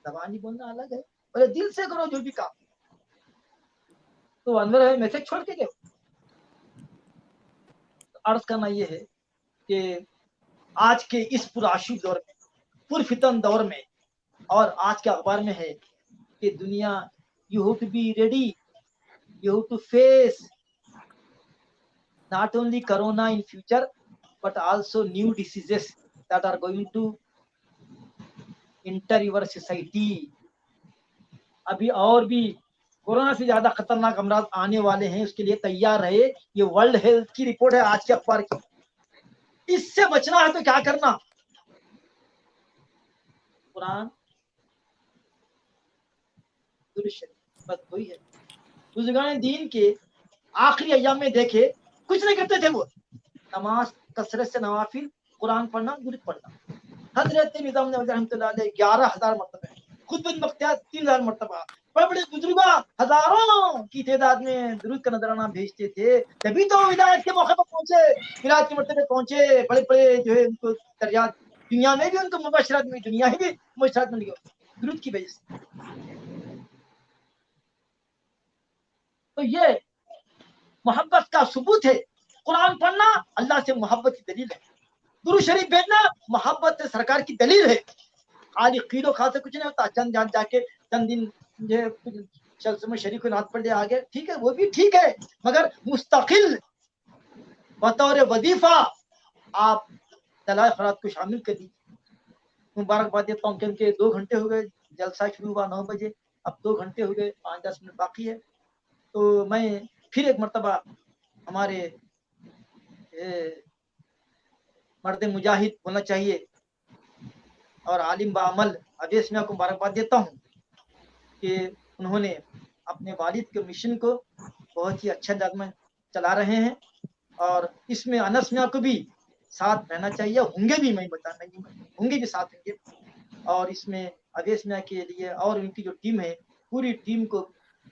زبانی بولنا الگ ہے، بولے دل سے کرو جو بھی کام. تو انور ہے میسج چھوڑ کے گئے. عرض کرنا یہ ہے کہ آج کے اس پرآشوب دور میں، پرفتن دور میں، اور آج کے اخبار میں ہے کہ دنیا you have to be ready, you have to face not only corona in future but also new diseases that are going to enter your society. ابھی اور بھی کورونا سے زیادہ خطرناک امراض آنے والے ہیں، اس کے لیے تیار رہے. یہ ورلڈ ہیلتھ کی رپورٹ ہے آج کے اخبار کی. اس سے بچنا ہے تو کیا کرنا؟ قرآن بس وہی ہے. بزرگان دین کے آخری ایام میں دیکھے کچھ نہیں کرتے تھے، وہ نماز کثرت سے نوافل، قرآن پڑھنا، درود پڑھنا. حضرت نظام رحمۃ اللہ علیہ 11,000 مرتبہ، خود بن بختیار 3,000 مرتبہ، بڑے بڑے بزرگاں ہزاروں کی تعداد میں درود کا نذرانہ بھیجتے تھے. تبھی تو ولایت کے موقع پر پہنچے، ولایت کے مرتبے پہنچے، بڑے بڑے جو ہے ان کو درجات دنیا میں بھی ان کو مبشرات ملی, دنیا ہی بھی مبشرات ملی درود کی وجہ سے. تو یہ محبت کا ثبوت ہے. قرآن پڑھنا اللہ سے محبت کی دلیل ہے, درود شریف بھیجنا محبت سرکار کی دلیل ہے. خالی قید و خاص سے کچھ نہیں ہوتا, چند جان جا کے چند دن جو شخص میں شریف کو نعت پڑھ لیا آگے, ٹھیک ہے, وہ بھی ٹھیک ہے, مگر مستقل بطور وظیفہ آپ دلائل خیرات کو شامل کر دیجیے. مبارکباد دیتا ہوں کیونکہ 2 گھنٹے ہو گئے, جلسہ شروع ہوا 9 بجے, اب 2 گھنٹے ہو گئے, 5-10 منٹ باقی ہے. تو میں پھر ایک مرتبہ ہمارے مرد مجاہد ہونا چاہیے اور عالم بعمل اویس میاں کو مبارکباد دیتا ہوں کہ انہوں نے اپنے والد کے مشن کو بہت ہی اچھا انداز میں چلا رہے ہیں, اور اس میں انس میاں کو بھی ساتھ رہنا چاہیے, ہوں گے بھی, میں بتانا ہوں گے بھی ساتھ ہوں گے. اور اس میں اویس میاں کے لیے اور ان کی جو ٹیم ہے پوری ٹیم کو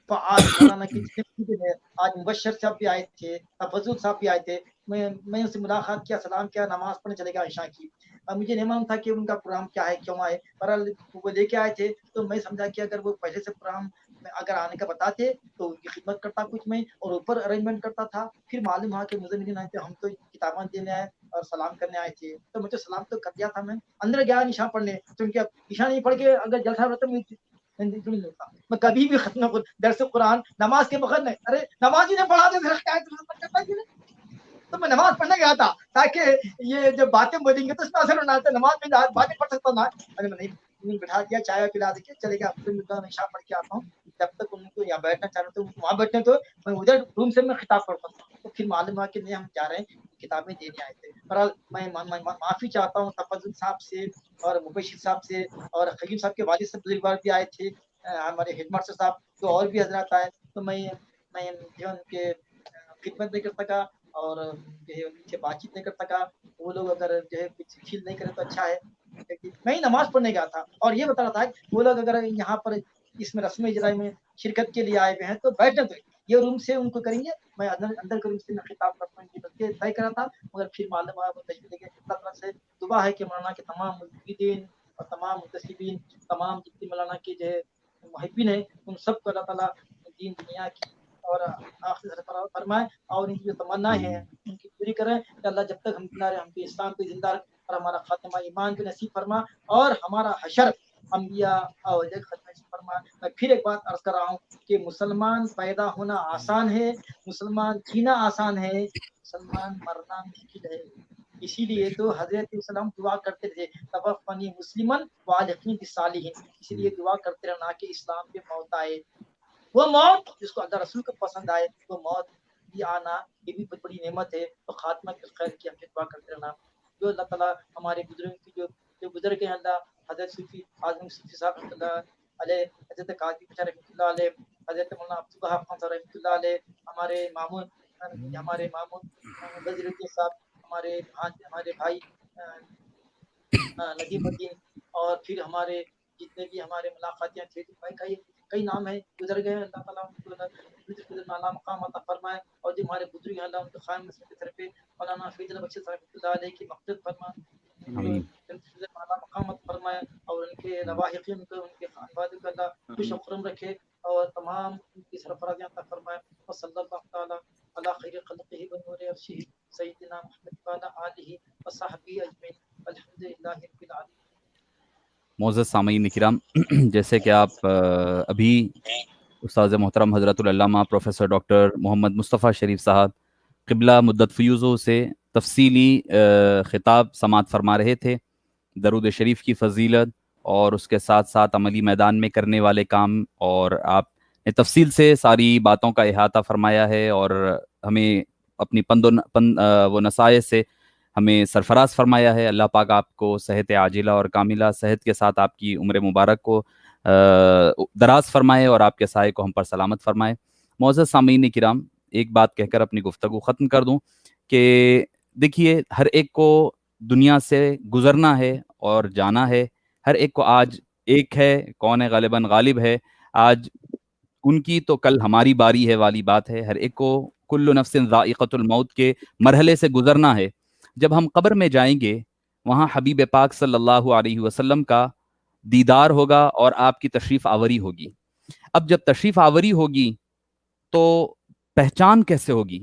فعال مولانا کی جتنے ہیں, آج مبشر صاحب بھی آئے تھے, فضول صاحب بھی آئے تھے, میں ان سے ملاقات کیا, سلام کیا, نماز پڑھنے چلے گا عشاء کی. مجھے نہیں معلوم تھا کہ ان کا پروگرام کیا ہے, کیوں آئے, پر وہ لے کے آئے تھے تو میں سمجھا کہ اگر وہ پہلے سے پروگرام اگر آنے کا بتاتے تو ان کی خدمت کرتا کچھ میں, اور اوپر ارینجمنٹ کرتا تھا. پھر معلوم ہوا کہ مجھے نہیں آئے تھے, ہم تو کتابیں دینے آئے اور سلام کرنے آئے تھے. تو مجھے سلام تو کر دیا تھا, میں اندر گیا نشان پڑھنے, تو ان کے نشان نہیں پڑھ کے اگر جلسہ ہوتا میں کبھی بھی ختم نہ درس قرآن نماز کے بغیر نہیں. ارے نماز ہی نہیں پڑھا دے, تو میں نماز پڑھنے گیا تھا تاکہ یہ جو باتیں بولیں گے تو اس میں اثر ہونا ہے, نماز میں باتیں پڑھ سکتا ہوں. ارے میں نہیں بٹھا دیا, چائے پلا دے چلے گا, نشا پڑھ کے آتا ہوں. جب تک ان کو یہاں بیٹھنا چاہ رہے تو وہاں بیٹھنے, تو میں ادھر روم سے میں خطاب کرتا ہوں. تو پھر معلوم ہوا کہ نہیں, ہم جا رہے ہیں کتابیں دینے آئے تھے. پر میں معافی چاہتا ہوں تفضل صاحب سے اور مبشر صاحب سے اور خلیم صاحب کے والد سے بزرگوار بھی آئے تھے, ہمارے ہیڈ ماسٹر صاحب, تو اور بھی حضرات آئے. تو میں جو ان کے خدمت نہیں کر سکا اور جو ہے ان سے بات چیت نہیں کر سکا. وہ لوگ اگر جو ہے کچھ فیل نہیں کرے تو اچھا ہے. میں ہی نماز پڑھنے گیا تھا اور یہ بتا رہا تھا کہ وہ لوگ اگر یہاں پر اس میں رسم اجرائی میں شرکت کے لیے آئے ہوئے ہیں تو بیٹھنے دو, یہ روم سے ان کو کریں گے, میں اندر کے روم سے میں خطاب کرتا ہوں بلکہ طے کرا تھا. مگر پھر معلوم ہوا وہ تشریح کے طرف سے دعا ہے کہ مولانا کے تمام مجددین اور تمام منتسبین, تمام جتنے مولانا کے جو ہے محبین ہیں, ان سب کو اللہ تعالیٰ دین دنیا کی اور آخری سرفراز فرمائے, اور ان کی جو تمنا ہیں ان کی پوری کریں. کہ اللہ جب تک ہم زندہ رہے ہم کے اسلام پہ زندہ رکھ, اور ہمارا خاتمہ ایمان پہ نصیب فرما, اور ہمارا حشر انبیاء اور ختم نصیب فرما. میں پھر ایک بات عرض کر رہا ہوں کہ مسلمان پیدا ہونا آسان ہے, مسلمان جینا آسان ہے, مسلمان مرنا مشکل ہے. اسی لیے تو حضرت السلام دعا کرتے تھے توفنی مسلمن والحقنی بالصالحین, اسی لیے دعا کرتے رہنا کہ اسلام پہ موت آئے, وہ موت جس کو اللہ رسول کو پسند آئے, وہ موت بھی آنا یہ بھی بہت بڑی نعمت ہے. تو خاتمہ کے خیر کی ہم سے دعا کرتے رہنا. جو اللہ تعالیٰ ہمارے بزرگوں کی جو گزر گئے ہیں, اللہ حضرت صوفی اعظم صوفی صاحب رحمۃ اللہ علیہ, حضرت قاضی بشار رحمۃ اللہ علیہ, حضرت مولانا عبدالوہاب خان صاحب رحمۃ اللہ علیہ, ہمارے مامون وزیر الدین صاحب, ہمارے بھائی ندیم الدین, اور پھر ہمارے جتنے بھی ہمارے ملاقاتیاں تھے, کئی نام ہیں گزر گئے ہیں. اللہ تعالیٰ نالا مقام عطا فرمائے, اور جو ہمارے بزرگ ہیں اللہ ان کو خان مسلم کی طرف مولانا فیض بخش صاحب اللہ علیہ کی مغفرت فرمائے, نالا مقام عطا فرمائے, اور ان کے لواحقین کو, ان کے خانوادوں کو اللہ خوش و خرم رکھے, اور تمام ان کی سرفرازیاں عطا فرمائے. وصلی اللہ تعالیٰ علی خیر خلقہ ونور عرشہ سیدنا محمد وعلی آلہ وصحبہ اجمعین, الحمد للہ رب العالمین. معزز سامعین کرام, جیسے کہ آپ ابھی استاذ محترم حضرت العلامہ پروفیسر ڈاکٹر محمد مصطفیٰ شریف صاحب قبلہ مدت فیوزوں سے تفصیلی خطاب سماعت فرما رہے تھے, درود شریف کی فضیلت اور اس کے ساتھ ساتھ عملی میدان میں کرنے والے کام, اور آپ نے تفصیل سے ساری باتوں کا احاطہ فرمایا ہے, اور ہمیں اپنی پند و نصائح سے ہمیں سرفراز فرمایا ہے. اللہ پاک آپ کو صحت عاجلہ اور کاملہ صحت کے ساتھ آپ کی عمر مبارک کو دراز فرمائے, اور آپ کے سائے کو ہم پر سلامت فرمائے. معزز سامعین کرام, ایک بات کہہ کر اپنی گفتگو ختم کر دوں کہ دیکھیے, ہر ایک کو دنیا سے گزرنا ہے اور جانا ہے. ہر ایک کو آج ایک ہے, کون ہے غالباً غالب ہے, آج ان کی تو کل ہماری باری ہے والی بات ہے. ہر ایک کو کل نفس ذائقۃ الموت کے مرحلے سے گزرنا ہے. جب ہم قبر میں جائیں گے وہاں حبیب پاک صلی اللہ علیہ وسلم کا دیدار ہوگا اور آپ کی تشریف آوری ہوگی. اب جب تشریف آوری ہوگی تو پہچان کیسے ہوگی؟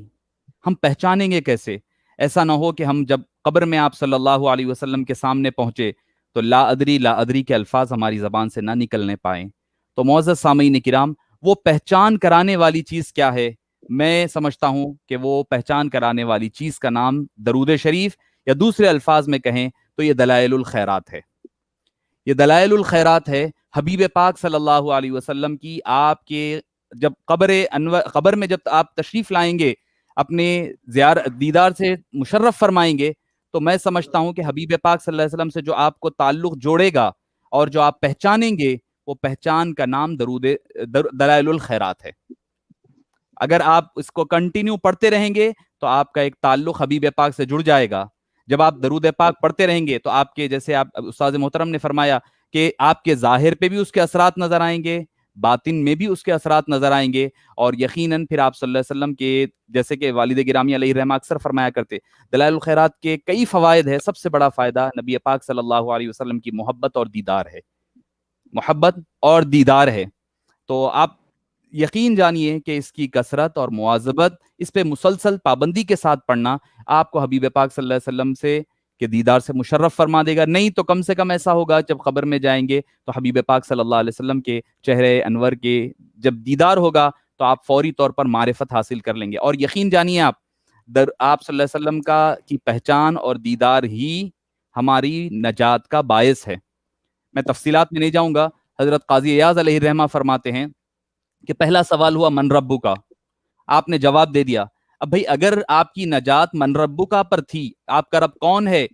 ہم پہچانیں گے کیسے؟ ایسا نہ ہو کہ ہم جب قبر میں آپ صلی اللہ علیہ وسلم کے سامنے پہنچے تو لا ادری کے الفاظ ہماری زبان سے نہ نکلنے پائیں. تو معزز سامعین کرام، وہ پہچان کرانے والی چیز کیا ہے؟ میں سمجھتا ہوں کہ وہ پہچان کرانے والی چیز کا نام درود شریف، یا دوسرے الفاظ میں کہیں تو یہ دلائل الخیرات ہے. یہ دلائل الخیرات ہے حبیب پاک صلی اللہ علیہ وسلم کی. آپ کے جب قبر میں جب آپ تشریف لائیں گے، اپنے دیدار سے مشرف فرمائیں گے، تو میں سمجھتا ہوں کہ حبیب پاک صلی اللہ علیہ وسلم سے جو آپ کو تعلق جوڑے گا اور جو آپ پہچانیں گے، وہ پہچان کا نام دلائل الخیرات ہے. اگر آپ اس کو کنٹینیو پڑھتے رہیں گے تو آپ کا ایک تعلق حبیب پاک سے جڑ جائے گا. جب آپ درود پاک پڑھتے رہیں گے تو آپ کے، جیسے آپ استاد محترم نے فرمایا کہ آپ کے ظاہر پہ بھی اس کے اثرات نظر آئیں گے، باطن میں بھی اس کے اثرات نظر آئیں گے، اور یقیناً پھر آپ صلی اللہ علیہ وسلم کے، جیسے کہ والد گرامی علیہ الرحمہ اکثر فرمایا کرتے، دلائل الخیرات کے کئی فوائد ہے. سب سے بڑا فائدہ نبی پاک صلی اللہ علیہ وسلم کی محبت اور دیدار ہے. محبت اور دیدار ہے. تو آپ یقین جانیے کہ اس کی کثرت اور مواظبت، اس پہ مسلسل پابندی کے ساتھ پڑھنا آپ کو حبیب پاک صلی اللہ علیہ وسلم سے کے دیدار سے مشرف فرما دے گا. نہیں تو کم سے کم ایسا ہوگا جب قبر میں جائیں گے تو حبیب پاک صلی اللہ علیہ وسلم کے چہرے انور کے جب دیدار ہوگا تو آپ فوری طور پر معرفت حاصل کر لیں گے. اور یقین جانیے آپ صلی اللہ علیہ وسلم کی پہچان اور دیدار ہی ہماری نجات کا باعث ہے. میں تفصیلات میں نہیں جاؤں گا. حضرت قاضی ایاز علیہ الرحمہ فرماتے ہیں کہ پہلا سوال ہوا من ربو کا، آپ نے جواب دے دیا. اب بھائی اگر آپ کی نجات من ربو کا پر تھی، آپ کا رب کون ہے،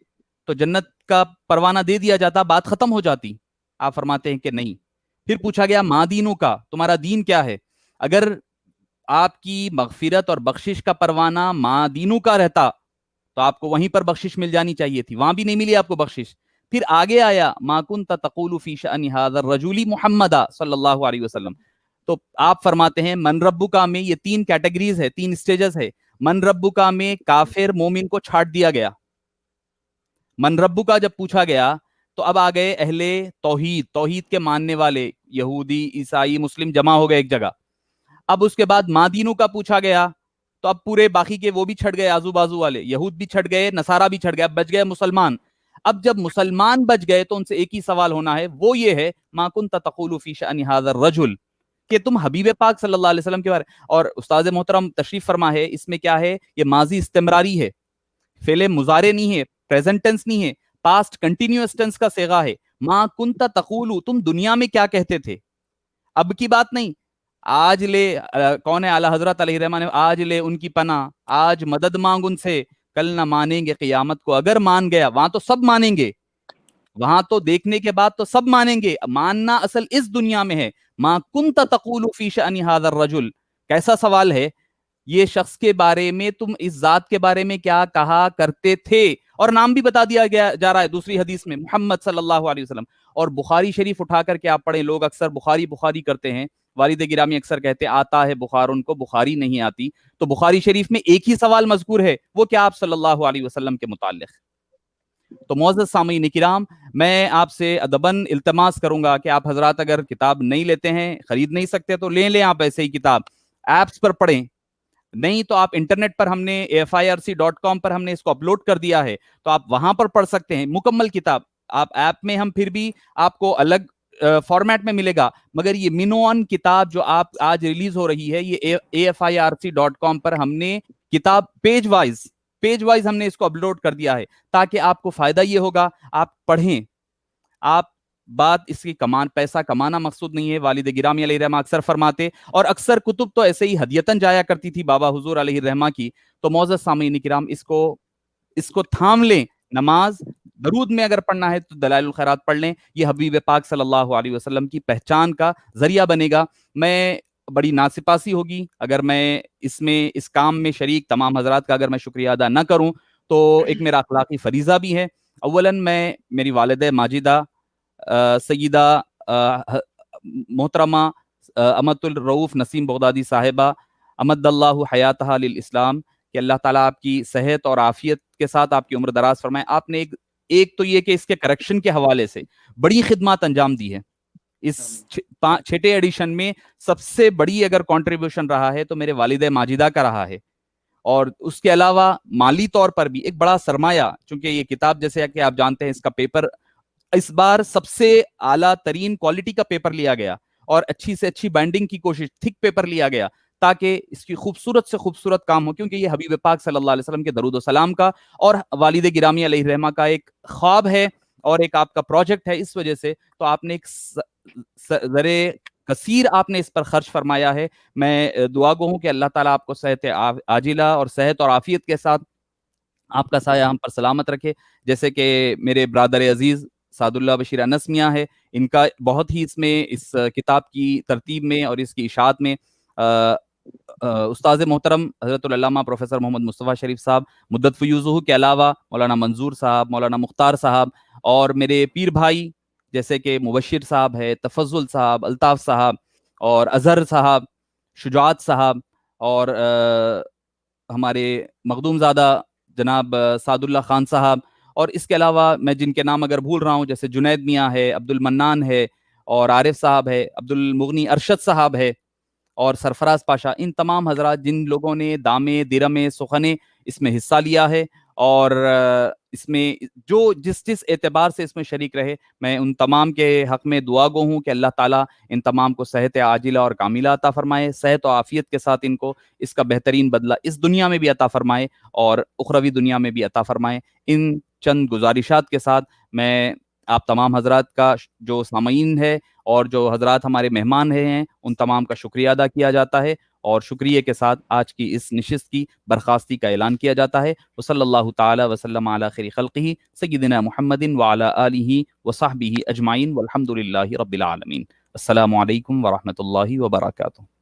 تو جنت کا پروانہ دے دیا جاتا، بات ختم ہو جاتی. آپ فرماتے ہیں کہ نہیں. پھر پوچھا گیا ماں دینوں کا، تمہارا دین کیا ہے. اگر آپ کی مغفرت اور بخشش کا پروانہ ماں دینوں کا رہتا تو آپ کو وہیں پر بخشش مل جانی چاہیے تھی، وہاں بھی نہیں ملی آپ کو بخشش. پھر آگے آیا ما کنت تقول فی شأن ھذا الرجل محمد صلی اللہ علیہ وسلم. تو آپ فرماتے ہیں من ربکا میں یہ 3 کیٹیگریز ہے، 3 سٹیجز ہے. من ربکا میں کافر مومن کو چھاٹ دیا گیا. من ربکا جب پوچھا گیا تو اب آ گئے اہل توحید کے ماننے والے، یہودی عیسائی مسلم جمع ہو گئے ایک جگہ. اب اس کے بعد ماں دینوں کا پوچھا گیا تو اب پورے باقی کے وہ بھی چھٹ گئے، آزو بازو والے یہود بھی چھٹ گئے، نصارہ بھی چھٹ گئے، اب بچ گئے مسلمان. اب جب مسلمان بچ گئے تو ان سے ایک ہی سوال ہونا ہے، وہ یہ ہے ما کنت تقول فی شأن ھذا الرجل، کہ تم حبیب پاک صلی اللہ علیہ وسلم کے بارے. اور استاد محترم تشریف فرما ہے، اس میں کیا ہے، یہ ماضی استمراری ہے، فعل مضارع نہیں ہے، پریزنٹ ٹینس نہیں ہے، پاسٹ کنٹینیوس ٹینس کا صیغہ ہے. ما کنت تقول، تم دنیا میں کیا کہتے تھے، اب کی بات نہیں. آج لے کون ہے اعلی حضرت علیہ الرحمہ نے، آج لے ان کی پناہ، آج مدد مانگ ان سے، کل نہ مانیں گے قیامت کو. اگر مان گیا وہاں تو سب مانیں گے، وہاں تو دیکھنے کے بعد تو سب مانیں گے. ماننا اصل اس دنیا میں ہے. ما کنت تقول فی شأن ھذا الرجل، کیسا سوال ہے یہ شخص کے بارے میں، تم اس ذات کے بارے میں کیا کہا کرتے تھے. اور نام بھی بتا دیا جا رہا ہے دوسری حدیث میں، محمد صلی اللہ علیہ وسلم. اور بخاری شریف اٹھا کر کے آپ پڑھیں، لوگ اکثر بخاری کرتے ہیں، والد گرامی اکثر کہتے ہیں آتا ہے بخار، ان کو بخاری نہیں آتی. تو بخاری شریف میں ایک ہی سوال مذکور ہے، وہ کیا آپ صلی اللہ علیہ وسلم کے متعلق. تو معزز سامعین کرام، میں آپ سے ادباً التماس کروں گا کہ آپ حضرات اگر کتاب نہیں لیتے ہیں، خرید نہیں سکتے تو لیں آپ ایسے ہی کتاب، ایپس پر پڑھیں. نہیں تو آپ انٹرنیٹ پر، ہم نے AFIRC.com پر ہم نے اس کو اپلوڈ کر دیا ہے، تو آپ وہاں پر پڑھ سکتے ہیں مکمل کتاب. آپ ایپ میں ہم پھر بھی آپ کو الگ فارمیٹ میں ملے گا، مگر یہ منوان کتاب جو آپ آج ریلیز ہو رہی ہے، یہ AFIRC.com پر ہم نے کتاب پیج وائز ہم نے اس کو اپلوڈ کر دیا ہے، تاکہ آپ کو فائدہ یہ ہوگا، آپ پڑھیں. آپ بات اس کی پیسہ کمانا مقصود نہیں ہے. والد گرامی علیہ الرحمہ اکثر فرماتے، اور اکثر کتب تو ایسے ہی ہدیتاً جایا کرتی تھی بابا حضور علیہ الرحمہ کی. تو معزز سامعین کرام، اس کو تھام لیں. نماز درود میں اگر پڑھنا ہے تو دلائل الخیرات پڑھ لیں، یہ حبیب پاک صلی اللہ علیہ وسلم کی پہچان کا ذریعہ بنے گا. میں بڑی ناسپاسی ہوگی اگر میں اس کام میں شریک تمام حضرات کا اگر میں شکریہ ادا نہ کروں، تو ایک میرا اخلاقی فریضہ بھی ہے. اولاً میں میری والدہ ماجدہ سیدہ محترمہ امت الرؤوف نسیم بغدادی صاحبہ، امد اللہ حیاتہ للاسلام، کہ اللہ تعالیٰ آپ کی صحت اور عافیت کے ساتھ آپ کی عمر دراز فرمائے. آپ نے ایک ایک تو یہ کہ اس کے کریکشن کے حوالے سے بڑی خدمات انجام دی ہے. اس چھٹے ایڈیشن میں سب سے بڑی اگر کنٹریبیوشن رہا ہے تو میرے والد ماجدہ کا رہا ہے, اور اس کے علاوہ مالی طور پر بھی ایک بڑا سرمایہ, چونکہ یہ کتاب جیسے کہ آپ جانتے ہیں اس کا پیپر اس بار سب سے اعلیٰ ترین کوالٹی کا پیپر لیا گیا اور اچھی سے اچھی بائنڈنگ کی کوشش, تھک پیپر لیا گیا تاکہ اس کی خوبصورت سے خوبصورت کام ہو, کیونکہ یہ حبیب پاک صلی اللہ علیہ وسلم کے درود و سلام کا اور والد گرامی علیہ الرحمہ کا ایک خواب ہے اور ایک آپ کا پروجیکٹ ہے. اس وجہ سے تو آپ نے ایک ذرے کثیر آپ نے اس پر خرچ فرمایا ہے. میں دعا گو ہوں کہ اللہ تعالیٰ آپ کو صحت عاجلہ اور صحت اور عافیت کے ساتھ آپ کا سایہ ہم پر سلامت رکھے. جیسے کہ میرے برادر عزیز سعد اللہ بشیر انس میاں ہے, ان کا بہت ہی اس کتاب کی ترتیب میں اور اس کی اشاعت میں استاذ محترم حضرت العلامہ پروفیسر محمد مصطفیٰ شریف صاحب مدت فیوزہ کے علاوہ مولانا منظور صاحب, مولانا مختار صاحب, اور میرے پیر بھائی جیسے کہ مبشر صاحب ہے, تفضل صاحب, الطاف صاحب, اور اظہر صاحب, شجاعت صاحب, اور ہمارے مخدوم زادہ جناب سعد اللہ خان صاحب, اور اس کے علاوہ میں جن کے نام اگر بھول رہا ہوں جیسے جنید میاں ہے, عبد المنان ہے, اور عارف صاحب ہے, عبد المغنی ارشد صاحب ہے, اور سرفراز پاشا, ان تمام حضرات جن لوگوں نے دامے درمے سخنے اس میں حصہ لیا ہے اور اس میں جو جس اعتبار سے اس میں شریک رہے, میں ان تمام کے حق میں دعا گو ہوں کہ اللہ تعالیٰ ان تمام کو صحت عاجلہ اور کاملہ عطا فرمائے, صحت و عافیت کے ساتھ ان کو اس کا بہترین بدلہ اس دنیا میں بھی عطا فرمائے اور اخروی دنیا میں بھی عطا فرمائے. ان چند گزارشات کے ساتھ میں آپ تمام حضرات کا جو سامعین ہے اور جو حضرات ہمارے مہمان ہیں ان تمام کا شکریہ ادا کیا جاتا ہے, اور شکریہ کے ساتھ آج کی اس نشست کی برخاستی کا اعلان کیا جاتا ہے. وصلی اللہ تعالی وسلم علی خیر خلقہ سیدنا محمد وعلی آلہ وصحبہ اجمعین والحمد للہ رب العالمین. السلام علیکم ورحمۃ اللہ وبرکاتہ.